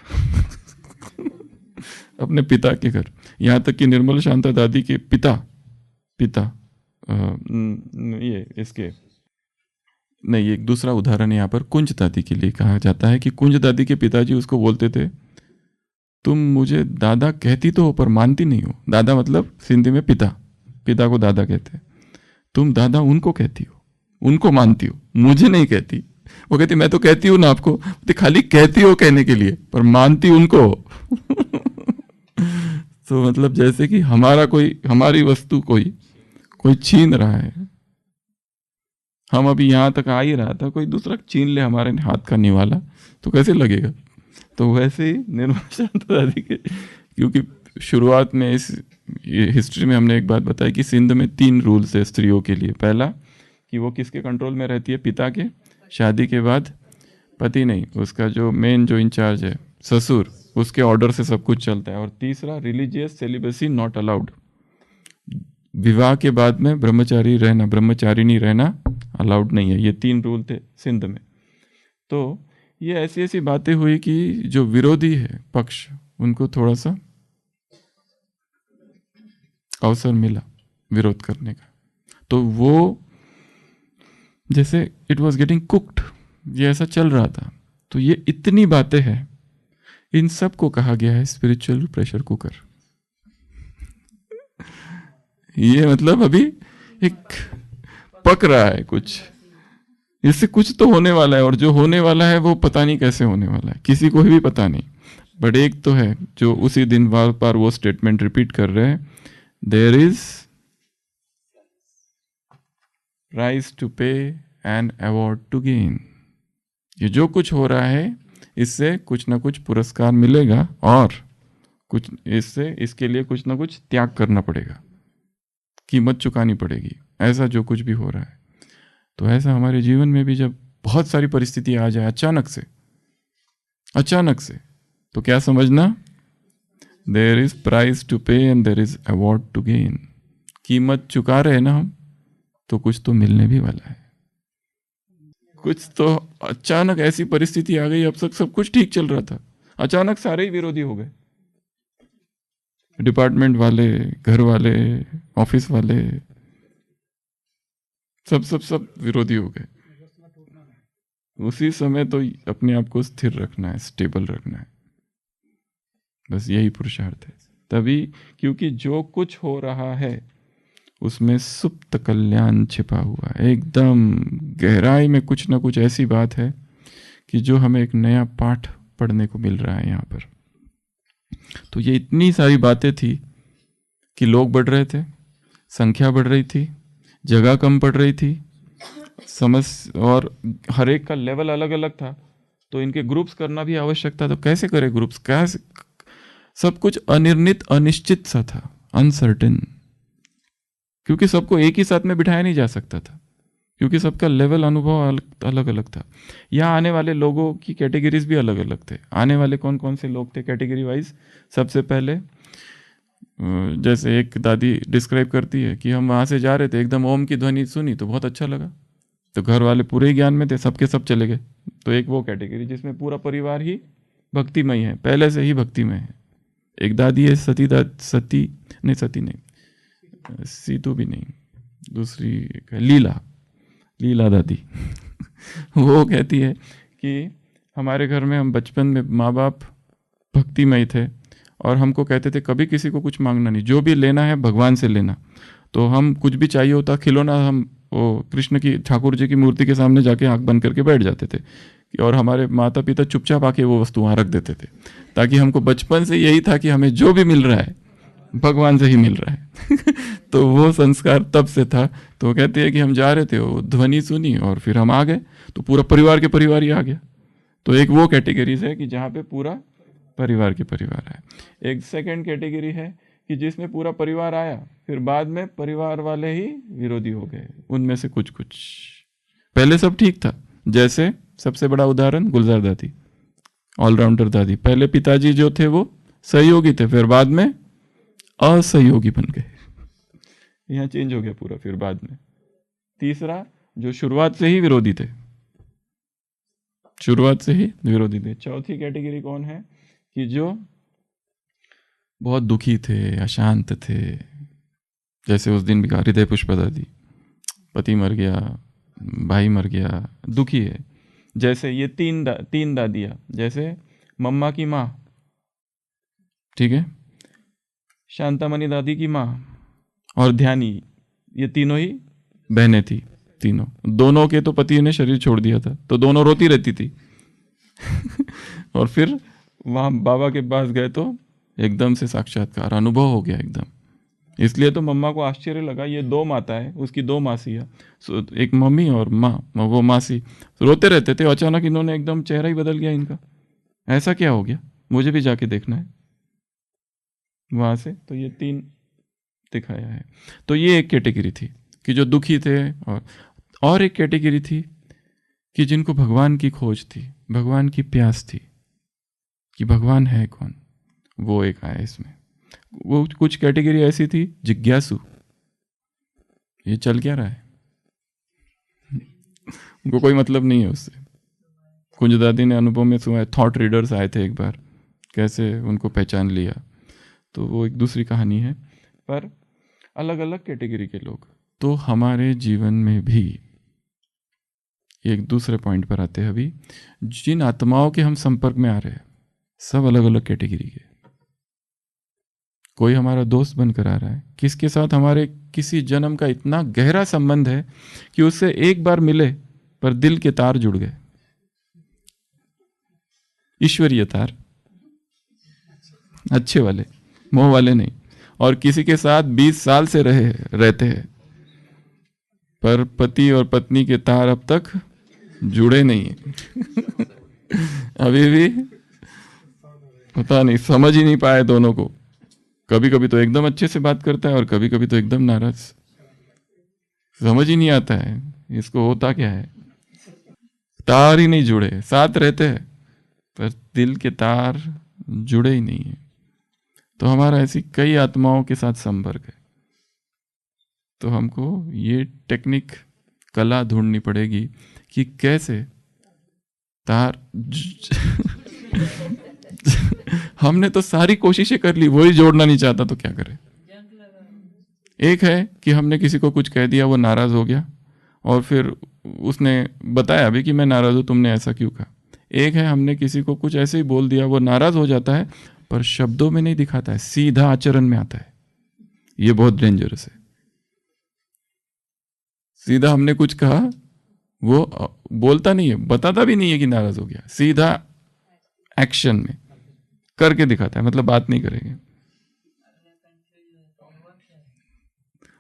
अपने पिता के घर। यहाँ तक कि निर्मल शांता दादी के पिता ये इसके नहीं, एक दूसरा उदाहरण यहाँ पर कुंज दादी के लिए कहा जाता है कि कुंज दादी के पिताजी उसको बोलते थे, तुम मुझे दादा कहती तो हो पर मानती नहीं हो। दादा मतलब सिंधी में पिता, पिता को दादा कहते हैं। तुम दादा उनको कहती हो, उनको मानती हो, मुझे नहीं कहती। वो कहती मैं तो कहती हूँ ना आपको, तो खाली कहती हो कहने के लिए पर मानती उनको हो। तो मतलब जैसे कि हमारी वस्तु कोई छीन रहा है। हम अभी यहाँ तक आ ही रहा था, कोई दूसरा छीन ले हमारे हाथ का निवाला तो कैसे लगेगा? तो वैसे ही निर्मला शांता दादी के, क्योंकि शुरुआत में इस हिस्ट्री में हमने एक बात बताई कि सिंध में 3 रूल्स है स्त्रियों के लिए। पहला कि वो किसके कंट्रोल में रहती है? पिता के। शादी के बाद पति नहीं, उसका जो मेन जो इंचार्ज है ससुर, उसके ऑर्डर से सब कुछ चलता है। और तीसरा, रिलीजियस सेलिबेसी नॉट अलाउड। विवाह के बाद में ब्रह्मचारिणी रहना अलाउड नहीं है। ये 3 रूल थे सिंध में। तो ये ऐसी ऐसी बातें हुई कि जो विरोधी है पक्ष, उनको थोड़ा सा अवसर मिला विरोध करने का। तो वो जैसे इट वॉज गेटिंग कुक्ड, ये ऐसा चल रहा था। तो ये इतनी बातें हैं, इन सब को कहा गया है स्पिरिचुअल प्रेशर कुकर। ये मतलब अभी एक पक रहा है कुछ, इससे कुछ तो होने वाला है। और जो होने वाला है वो पता नहीं कैसे होने वाला है, किसी को भी पता नहीं। बट एक तो है जो उसी दिन बार बार वो स्टेटमेंट रिपीट कर रहे हैं, there is price to pay and award to gain. ये जो कुछ हो रहा है इससे कुछ ना कुछ पुरस्कार मिलेगा और कुछ इसके लिए कुछ ना कुछ त्याग करना पड़ेगा, कीमत चुकानी पड़ेगी। ऐसा जो कुछ भी हो रहा है, तो ऐसा हमारे जीवन में भी जब बहुत सारी परिस्थिति आ जाए अचानक से, तो क्या समझना? There is price to pay and there is award to gain. कीमत चुका रहे हैं ना हम, तो कुछ तो मिलने भी वाला है। कुछ तो अचानक ऐसी परिस्थिति आ गई, अब तक सब कुछ ठीक चल रहा था, अचानक सारे ही विरोधी हो गए। डिपार्टमेंट वाले, घर वाले, ऑफिस वाले, सब विरोधी हो गए। उसी समय तो अपने आप को स्थिर रखना है, स्टेबल रखना है, बस यही पुरुषार्थ है। तभी, क्योंकि जो कुछ हो रहा है उसमें सुप्त कल्याण छिपा हुआ है। एकदम गहराई में कुछ ना कुछ ऐसी बात है कि जो हमें एक नया पाठ पढ़ने को मिल रहा है यहाँ पर। तो ये इतनी सारी बातें थी कि लोग बढ़ रहे थे, संख्या बढ़ रही थी, जगह कम पड़ रही थी, और हर एक का लेवल अलग अलग था। तो इनके ग्रुप्स करना भी आवश्यक था। तो कैसे करें ग्रुप्स? कैसे? सब कुछ अनिर्णित, अनिश्चित सा था, अनसर्टेन, क्योंकि सबको एक ही साथ में बिठाया नहीं जा सकता था, क्योंकि सबका लेवल, अनुभव अलग अलग था। यहाँ आने वाले लोगों की कैटेगरीज भी अलग अलग थे। आने वाले कौन कौन से लोग थे कैटेगरी वाइज? सबसे पहले जैसे एक दादी डिस्क्राइब करती है कि हम वहाँ से जा रहे थे, एकदम ओम की ध्वनि सुनी तो बहुत अच्छा लगा, तो घर वाले पूरे ही ज्ञान में थे, सबके सब चले गए। तो एक वो कैटेगरी जिसमें पूरा परिवार ही भक्तिमय है, पहले से ही भक्तिमय है। एक दादी है सीतू भी नहीं, दूसरी लीला दादी। वो कहती है कि हमारे घर में हम बचपन में माँ बाप भक्तिमय थे और हमको कहते थे कभी किसी को कुछ मांगना नहीं, जो भी लेना है भगवान से लेना। तो हम कुछ भी चाहिए होता, खिलौना, हम वो कृष्ण की, ठाकुर जी की मूर्ति के सामने जाके आंख बंद करके बैठ जाते थे, और हमारे माता पिता चुपचाप आके वो वस्तु वहाँ रख देते थे, ताकि हमको बचपन से यही था कि हमें जो भी मिल रहा है भगवान से ही मिल रहा है। तो वो संस्कार तब से था। तो कहते हैं कि हम जा रहे थे, वो ध्वनि सुनी और फिर हम आ गए, तो पूरा परिवार के परिवार ही आ गया। तो एक वो कैटेगरीज है कि जहाँ पे पूरा परिवार के परिवार आए। एक सेकंड कैटेगरी है कि जिसमें पूरा परिवार आया, फिर बाद में परिवार वाले ही विरोधी हो गए, उनमें से कुछ कुछ। पहले सब ठीक था, जैसे सबसे बड़ा उदाहरण गुलजार दादी, ऑलराउंडर दादी। पहले पिताजी जो थे वो सहयोगी थे, फिर बाद में असहयोगी बन गए। यहाँ चेंज हो गया पूरा फिर बाद में। तीसरा, जो शुरुआत से ही विरोधी थे, शुरुआत से ही विरोधी थे। चौथी कैटेगरी कौन है कि जो बहुत दुखी थे, अशांत थे, जैसे उस दिन भी कहा हृदय पुष्पा दादी, पति मर गया, भाई मर गया, दुखी है। जैसे ये तीन दादियाँ, जैसे मम्मा की माँ, ठीक है, शांतामणि दादी की माँ और ध्यानी, ये तीनों ही बहनें थी। तीनों, दोनों के तो पति ने शरीर छोड़ दिया था, तो दोनों रोती रहती थी। और फिर वहाँ बाबा के पास गए तो एकदम से साक्षात्कार अनुभव हो गया एकदम। इसलिए तो मम्मा को आश्चर्य लगा, ये दो माता है, उसकी दो मासियाँ, एक मम्मी और माँ, वो मासी रोते रहते थे, अचानक इन्होंने एकदम चेहरा ही बदल गया इनका। ऐसा क्या हो गया, मुझे भी जाके देखना है वहाँ से। तो ये तीन दिखाया है। तो ये एक कैटेगरी थी कि जो दुखी थे, और एक कैटेगरी थी कि जिनको भगवान की खोज थी, भगवान की प्यास थी कि भगवान है कौन, वो एक आया इसमें। वो कुछ कैटेगरी ऐसी थी जिज्ञासु, ये चल क्या रहा है, उनको कोई मतलब नहीं है उससे। कुंज दादी ने अनुभव में सुना, थॉट रीडर्स आए थे एक बार, कैसे उनको पहचान लिया, तो वो एक दूसरी कहानी है। पर अलग अलग कैटेगरी के लोग। तो हमारे जीवन में भी एक दूसरे पॉइंट पर आते हैं अभी, जिन आत्माओं के हम संपर्क में आ रहे हैं, सब अलग अलग कैटेगरी के। कोई हमारा दोस्त बनकर आ रहा है, किसके साथ हमारे किसी जन्म का इतना गहरा संबंध है कि उससे एक बार मिले पर दिल के तार जुड़ गए, ईश्वरीय तार, अच्छे वाले, मोह वाले नहीं। और किसी के साथ 20 साल से रहते हैं, पर पति और पत्नी के तार अब तक जुड़े नहीं है। अभी भी पता नहीं, समझ ही नहीं पाए दोनों को। कभी कभी तो एकदम अच्छे से बात करता है और कभी कभी तो एकदम नाराज, समझ ही नहीं आता है इसको होता क्या है। तार ही नहीं जुड़े, साथ रहते हैं पर दिल के तार जुड़े ही नहीं है। तो हमारा ऐसी कई आत्माओं के साथ संपर्क है। तो हमको ये टेक्निक, कला ढूंढनी पड़ेगी कि कैसे तार हमने तो सारी कोशिशें कर ली, वही जोड़ना नहीं चाहता, तो क्या करें। एक है कि हमने किसी को कुछ कह दिया, वो नाराज हो गया और फिर उसने बताया भी कि मैं नाराज हूं, तुमने ऐसा क्यों कहा। एक है हमने किसी को कुछ ऐसे ही बोल दिया, वो नाराज हो जाता है पर शब्दों में नहीं दिखाता है, सीधा आचरण में आता है। ये बहुत डेंजरस है। सीधा हमने कुछ कहा, वो बोलता नहीं है, बताता भी नहीं है कि नाराज हो गया, सीधा एक्शन में करके दिखाता है, मतलब बात नहीं करेंगे।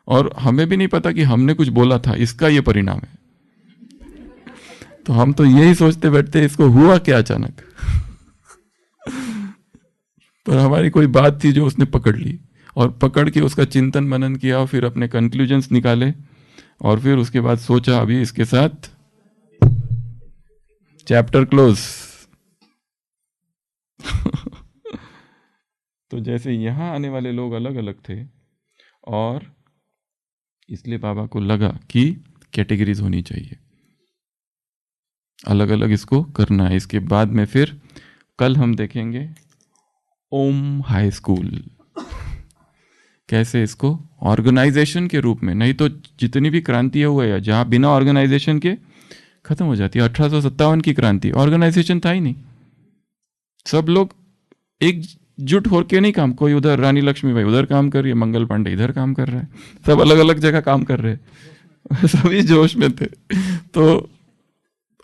और हमें भी नहीं पता कि हमने कुछ बोला था, इसका ये परिणाम है। तो हम तो यही सोचते बैठते इसको हुआ क्या अचानक। पर हमारी कोई बात थी जो उसने पकड़ ली, और पकड़ के उसका चिंतन मनन किया और फिर अपने कंक्लूजन्स निकाले, और फिर उसके बाद सोचा अभी इसके साथ चैप्टर क्लोज। तो जैसे यहां आने वाले लोग अलग अलग थे, और इसलिए बाबा को लगा कि कैटेगरीज होनी चाहिए, अलग अलग इसको करना है। इसके बाद में फिर कल हम देखेंगे ओम हाई स्कूल, कैसे इसको ऑर्गेनाइजेशन के रूप में, नहीं तो जितनी भी क्रांतियां हुआ है जहां बिना ऑर्गेनाइजेशन के खत्म हो जाती है। 1857 की क्रांति, ऑर्गेनाइजेशन था ही नहीं, सब लोग एकजुट होकर नहीं काम, कोई उधर रानी लक्ष्मीबाई उधर काम कर रही है, मंगल पांडे इधर काम कर रहा है, सब अलग अलग जगह काम कर रहे हैं। सभी जोश में थे। तो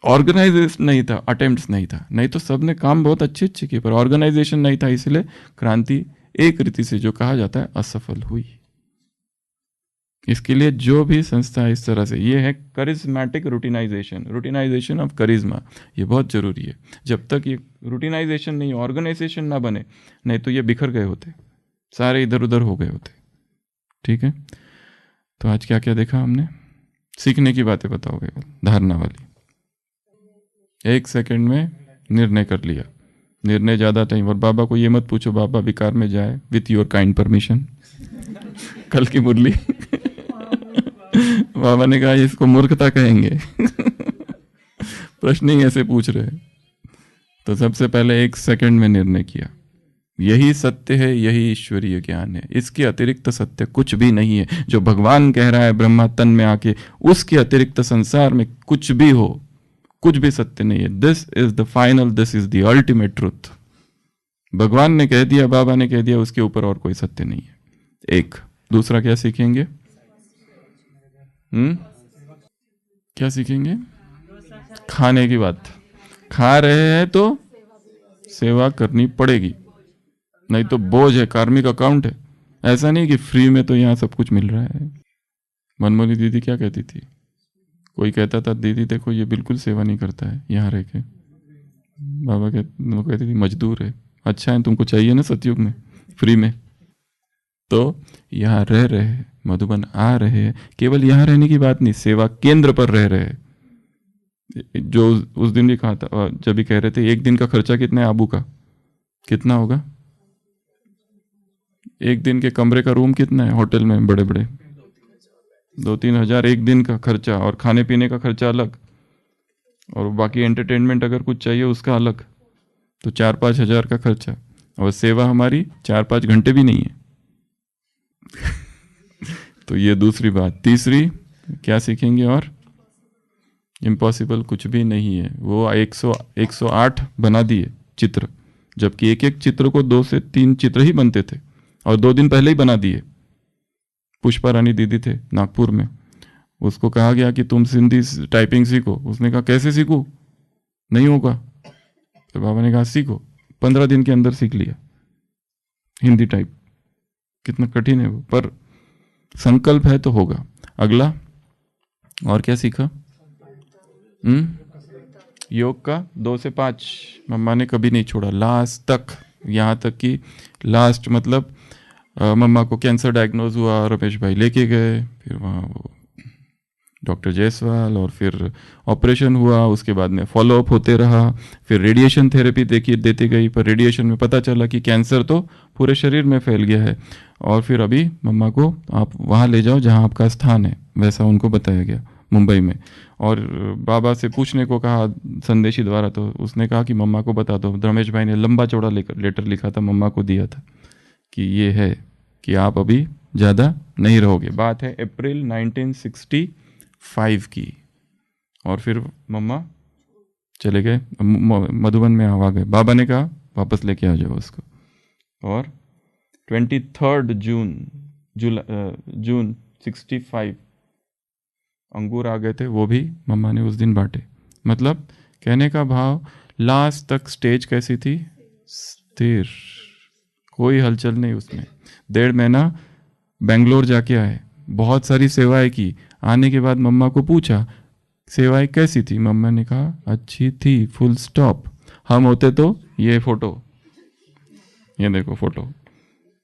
ऑर्गेनाइजेशन नहीं था, अटेम्प्ट्स नहीं था, नहीं तो सबने काम बहुत अच्छे अच्छे किए, पर ऑर्गेनाइजेशन नहीं था, इसलिए क्रांति एक रीति से जो कहा जाता है असफल हुई। इसके लिए जो भी संस्था इस तरह से, ये है करिज्मेटिक रूटिनाइजेशन ऑफ करिज्मा, ये बहुत ज़रूरी है। जब तक ये रूटिनाइजेशन नहीं, ऑर्गेनाइजेशन ना बने, नहीं तो ये बिखर गए होते, सारे इधर उधर हो गए होते। ठीक है, तो आज क्या क्या देखा हमने? सीखने की बातें बताओगे, धारणा वाली। 1 सेकंड में निर्णय कर लिया, निर्णय ज़्यादा टाइम। और बाबा को ये मत पूछो बाबा विकार में जाए, विथ योर काइंड परमिशन। कल की मुरली बाबा ने कहा इसको मूर्खता कहेंगे। प्रश्न ही ऐसे पूछ रहे हैं। तो सबसे पहले 1 सेकंड में निर्णय किया, यही सत्य है, यही ईश्वरीय ज्ञान है, इसके अतिरिक्त सत्य कुछ भी नहीं है। जो भगवान कह रहा है ब्रह्मा तन में आके, उसके अतिरिक्त संसार में कुछ भी हो, कुछ भी सत्य नहीं है। This is the final, this is the ultimate truth. भगवान ने कह दिया, बाबा ने कह दिया, उसके ऊपर और कोई सत्य नहीं है। एक दूसरा क्या सीखेंगे? क्या सीखेंगे? खाने की बात। खा रहे हैं तो सेवा करनी पड़ेगी, नहीं तो बोझ है, कार्मिक अकाउंट है। ऐसा नहीं कि फ्री में तो यहाँ सब कुछ मिल रहा है। मनमोहनी दीदी क्या कहती थी? कोई कहता था दीदी देखो ये बिल्कुल सेवा नहीं करता है यहाँ रह के। बाबा वो कहती थी मजदूर है। अच्छा है, तुमको चाहिए ना सतयुग में फ्री में। तो यहाँ रह रहे, मधुबन आ रहे हैं, केवल यहाँ रहने की बात नहीं, सेवा केंद्र पर रह रहे हैं। जो उस दिन भी कहा था, जब भी कह रहे थे 1 दिन का खर्चा कितना है आबू का, कितना होगा? 1 दिन के कमरे का रूम कितना है होटल में बड़े बड़े? 2-3 हज़ार 1 दिन का खर्चा, और खाने पीने का खर्चा अलग, और बाकी एंटरटेनमेंट अगर कुछ चाहिए उसका अलग, तो 4-5 हज़ार का खर्चा। और सेवा हमारी 4-5 घंटे भी नहीं है। तो ये दूसरी बात। तीसरी क्या सीखेंगे? और इम्पॉसिबल कुछ भी नहीं है। वो 108 बना दिए चित्र, जबकि एक एक चित्र को 2 से 3 चित्र ही बनते थे, और 2 दिन पहले ही बना दिए। पुष्पा रानी दीदी थे नागपुर में, उसको कहा गया कि तुम सिंधी टाइपिंग सीखो। उसने कहा कैसे सीखूं, नहीं होगा। तो बाबा ने कहा सीखो। 15 दिन के अंदर सीख लिया हिंदी टाइप। कितना कठिन है वो, पर संकल्प है तो होगा। अगला और क्या सीखा? योग का 2 से 5 मम्मा ने कभी नहीं छोड़ा लास्ट तक। यहाँ तक कि लास्ट मतलब मम्मा को कैंसर डायग्नोज हुआ, रमेश भाई लेके गए, फिर वहाँ वो डॉक्टर जायसवाल, और फिर ऑपरेशन हुआ, उसके बाद में फॉलोअप होते रहा, फिर रेडिएशन थेरेपी देती गई, पर रेडिएशन में पता चला कि कैंसर तो पूरे शरीर में फैल गया है। और फिर अभी मम्मा को आप वहाँ ले जाओ जहाँ आपका स्थान है, वैसा उनको बताया गया मुंबई में। और बाबा से पूछने को कहा संदेशी द्वारा, तो उसने कहा कि मम्मा को बता दो। रमेश भाई ने लंबा चौड़ा लेटर लिखा था, मम्मा को दिया था कि ये है कि आप अभी ज़्यादा नहीं रहोगे। बात है अप्रैल 1965 की। और फिर मम्मा चले गए, मधुबन में आ गए। बाबा ने कहा वापस लेके आ जाओ उसको। और 23 जून 65 अंगूर आ गए थे, वो भी मम्मा ने उस दिन बांटे। मतलब कहने का भाव, लास्ट तक स्टेज कैसी थी? स्थिर, कोई हलचल नहीं उसमें। 1.5 महीना बेंगलोर जाके आए, बहुत सारी सेवाएं की। आने के बाद मम्मा को पूछा सेवाएं कैसी थी? मम्मा ने कहा अच्छी थी, फुल स्टॉप। हम होते तो ये फोटो, ये देखो फोटो,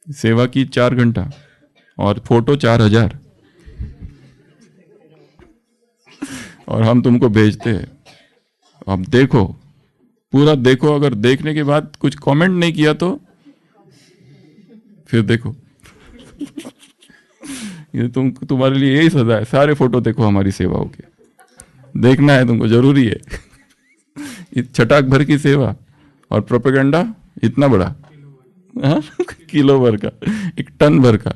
सेवा की 4 घंटा और फोटो 4000, और हम तुमको भेजते हैं। अब देखो, पूरा देखो। अगर देखने के बाद कुछ कमेंट नहीं किया तो फिर देखो। ये तुम्हारे लिए यही सजा है। सारे फोटो देखो हमारी सेवाओं के, देखना है तुमको, जरूरी है। छटाक भर की सेवा और प्रोपेगेंडा इतना बड़ा, किलो भर का, 1 टन भर का।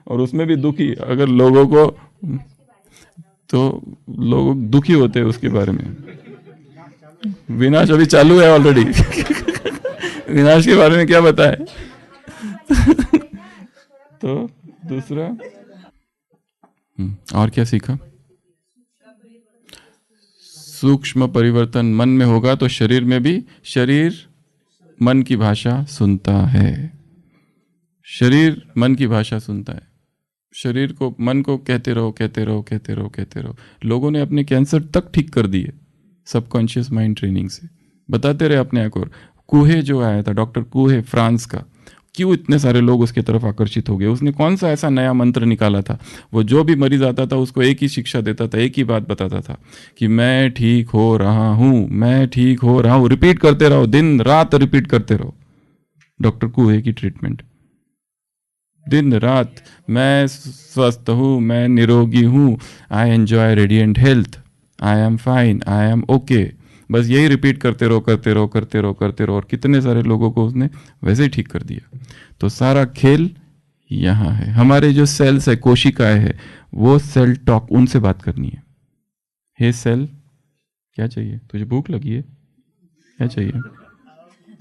और उसमें भी दुखी, अगर लोगों को, तो लोग दुखी होते हैं उसके बारे में। विनाश अभी चालू है ऑलरेडी। विनाश के बारे में क्या बताए? तो दूसरा और क्या सीखा? सूक्ष्म परिवर्तन मन में होगा तो शरीर में भी, शरीर मन की भाषा सुनता है। शरीर मन की भाषा सुनता है। शरीर को, मन को कहते रहो कहते रहो कहते रहो कहते रहो। लोगों ने अपने कैंसर तक ठीक कर दिए सबकॉन्शियस माइंड ट्रेनिंग से। बताते रहे अपने आप को। कूहे जो आया था, डॉक्टर कूहे फ्रांस का, क्यों इतने सारे लोग उसकी तरफ आकर्षित हो गए? उसने कौन सा ऐसा नया मंत्र निकाला था? वो जो भी मरीज आता था उसको एक ही शिक्षा देता था, एक ही बात बताता था कि मैं ठीक हो रहा हूँ, मैं ठीक हो रहा हूँ। रिपीट करते रहो, दिन रात रिपीट करते रहो। डॉक्टर कूहे की ट्रीटमेंट, दिन रात, मैं स्वस्थ हूँ, मैं निरोगी हूँ, I enjoy radiant health, I am fine, I am okay. बस यही रिपीट करते रहो करते रहो करते रहो करते रहो। और कितने सारे लोगों को उसने वैसे ही ठीक कर दिया। तो सारा खेल यहाँ है। हमारे जो सेल्स है, कोशिकाएं है, वो सेल टॉक, उनसे बात करनी है। हे सेल, क्या चाहिए तुझे? भूख लगी है? क्या चाहिए?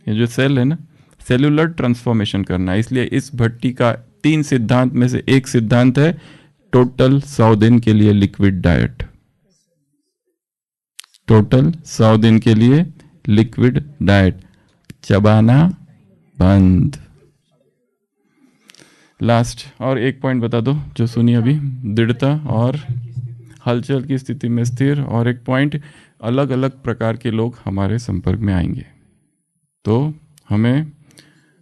ये जो सेल है ना, सेलुलर ट्रांसफॉर्मेशन करना है। इसलिए इस भट्टी का 3 सिद्धांत में से एक सिद्धांत है टोटल 100 दिन के लिए लिक्विड डाइट। टोटल 100 दिन के लिए लिक्विड डाइट, चबाना बंद। लास्ट और एक पॉइंट बता दो जो सुनी अभी, दृढ़ता और हलचल की स्थिति में स्थिर। और एक पॉइंट, अलग अलग प्रकार के लोग हमारे संपर्क में आएंगे, तो हमें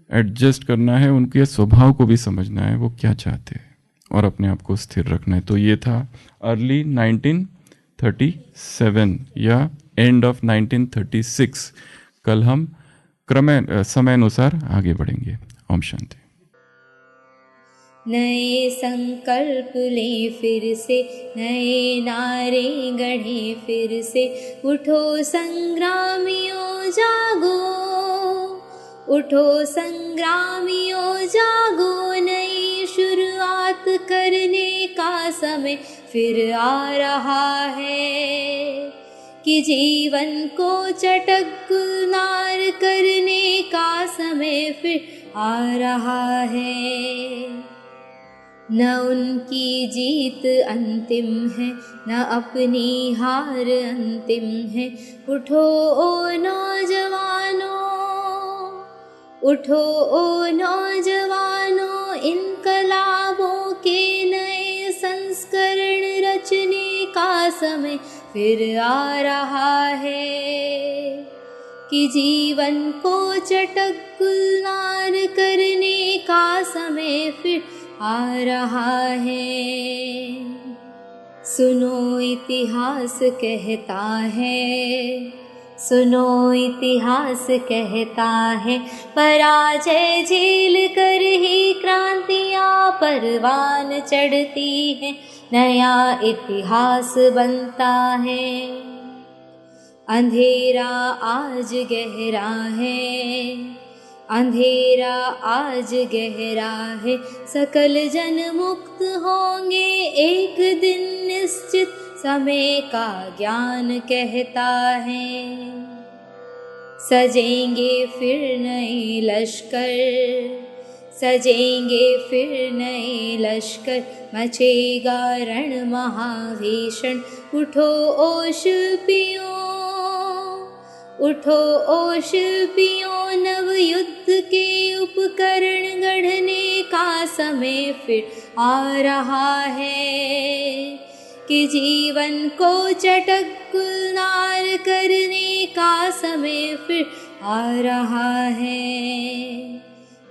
एडजस्ट करना है, उनके स्वभाव को भी समझना है, वो क्या चाहते हैं, और अपने आप को स्थिर रखना है। तो ये था अर्ली 1937 या एंड ऑफ 1936। कल हम समय अनुसार आगे बढ़ेंगे। ओम शांति। नए संकल्प ले फिर से, नए नारे गढ़े फिर से। उठो संग्रामियों जागो, उठो संग्रामियों जागो। नई शुरुआत करने का समय फिर आ रहा है, कि जीवन को चटक गुलजार करने का समय फिर आ रहा है। न उनकी जीत अंतिम है, न अपनी हार अंतिम है। उठो ओ नौजवानों, उठो ओ नौजवानों। इनकलाबों के नए संस्करण रचने का समय फिर आ रहा है, कि जीवन को चटक गुलजार करने का समय फिर आ रहा है। सुनो इतिहास कहता है, सुनो इतिहास कहता है। पराजय झेल कर ही क्रांतियाँ परवान चढ़ती हैं, नया इतिहास बनता है। अंधेरा आज गहरा है, अंधेरा आज गहरा है। सकल जन मुक्त होंगे एक दिन निश्चित, समय का ज्ञान कहता है। सजेंगे फिर नए लश्कर, सजेंगे फिर नए लश्कर। मचेगा रण महाभीषण। उठो ओ शिल्पियों, उठो ओ शिल्पियों। नव युद्ध के उपकरण गढ़ने का समय फिर आ रहा है, कि जीवन को चटक गुलजार करने का समय फिर आ रहा है।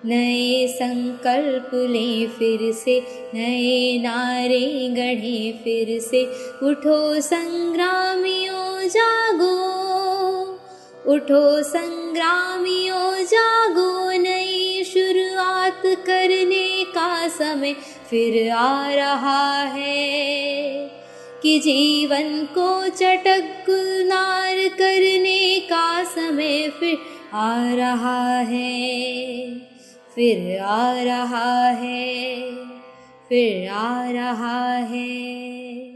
नए संकल्प ले फिर से, नए नारे गढ़े फिर से। उठो संग्रामियों जागो, उठो संग्रामियों जागो। नई शुरुआत करने का समय फिर आ रहा है, कि जीवन को चटक गुलजार करने का समय फिर आ रहा है, फिर आ रहा है, फिर आ रहा है।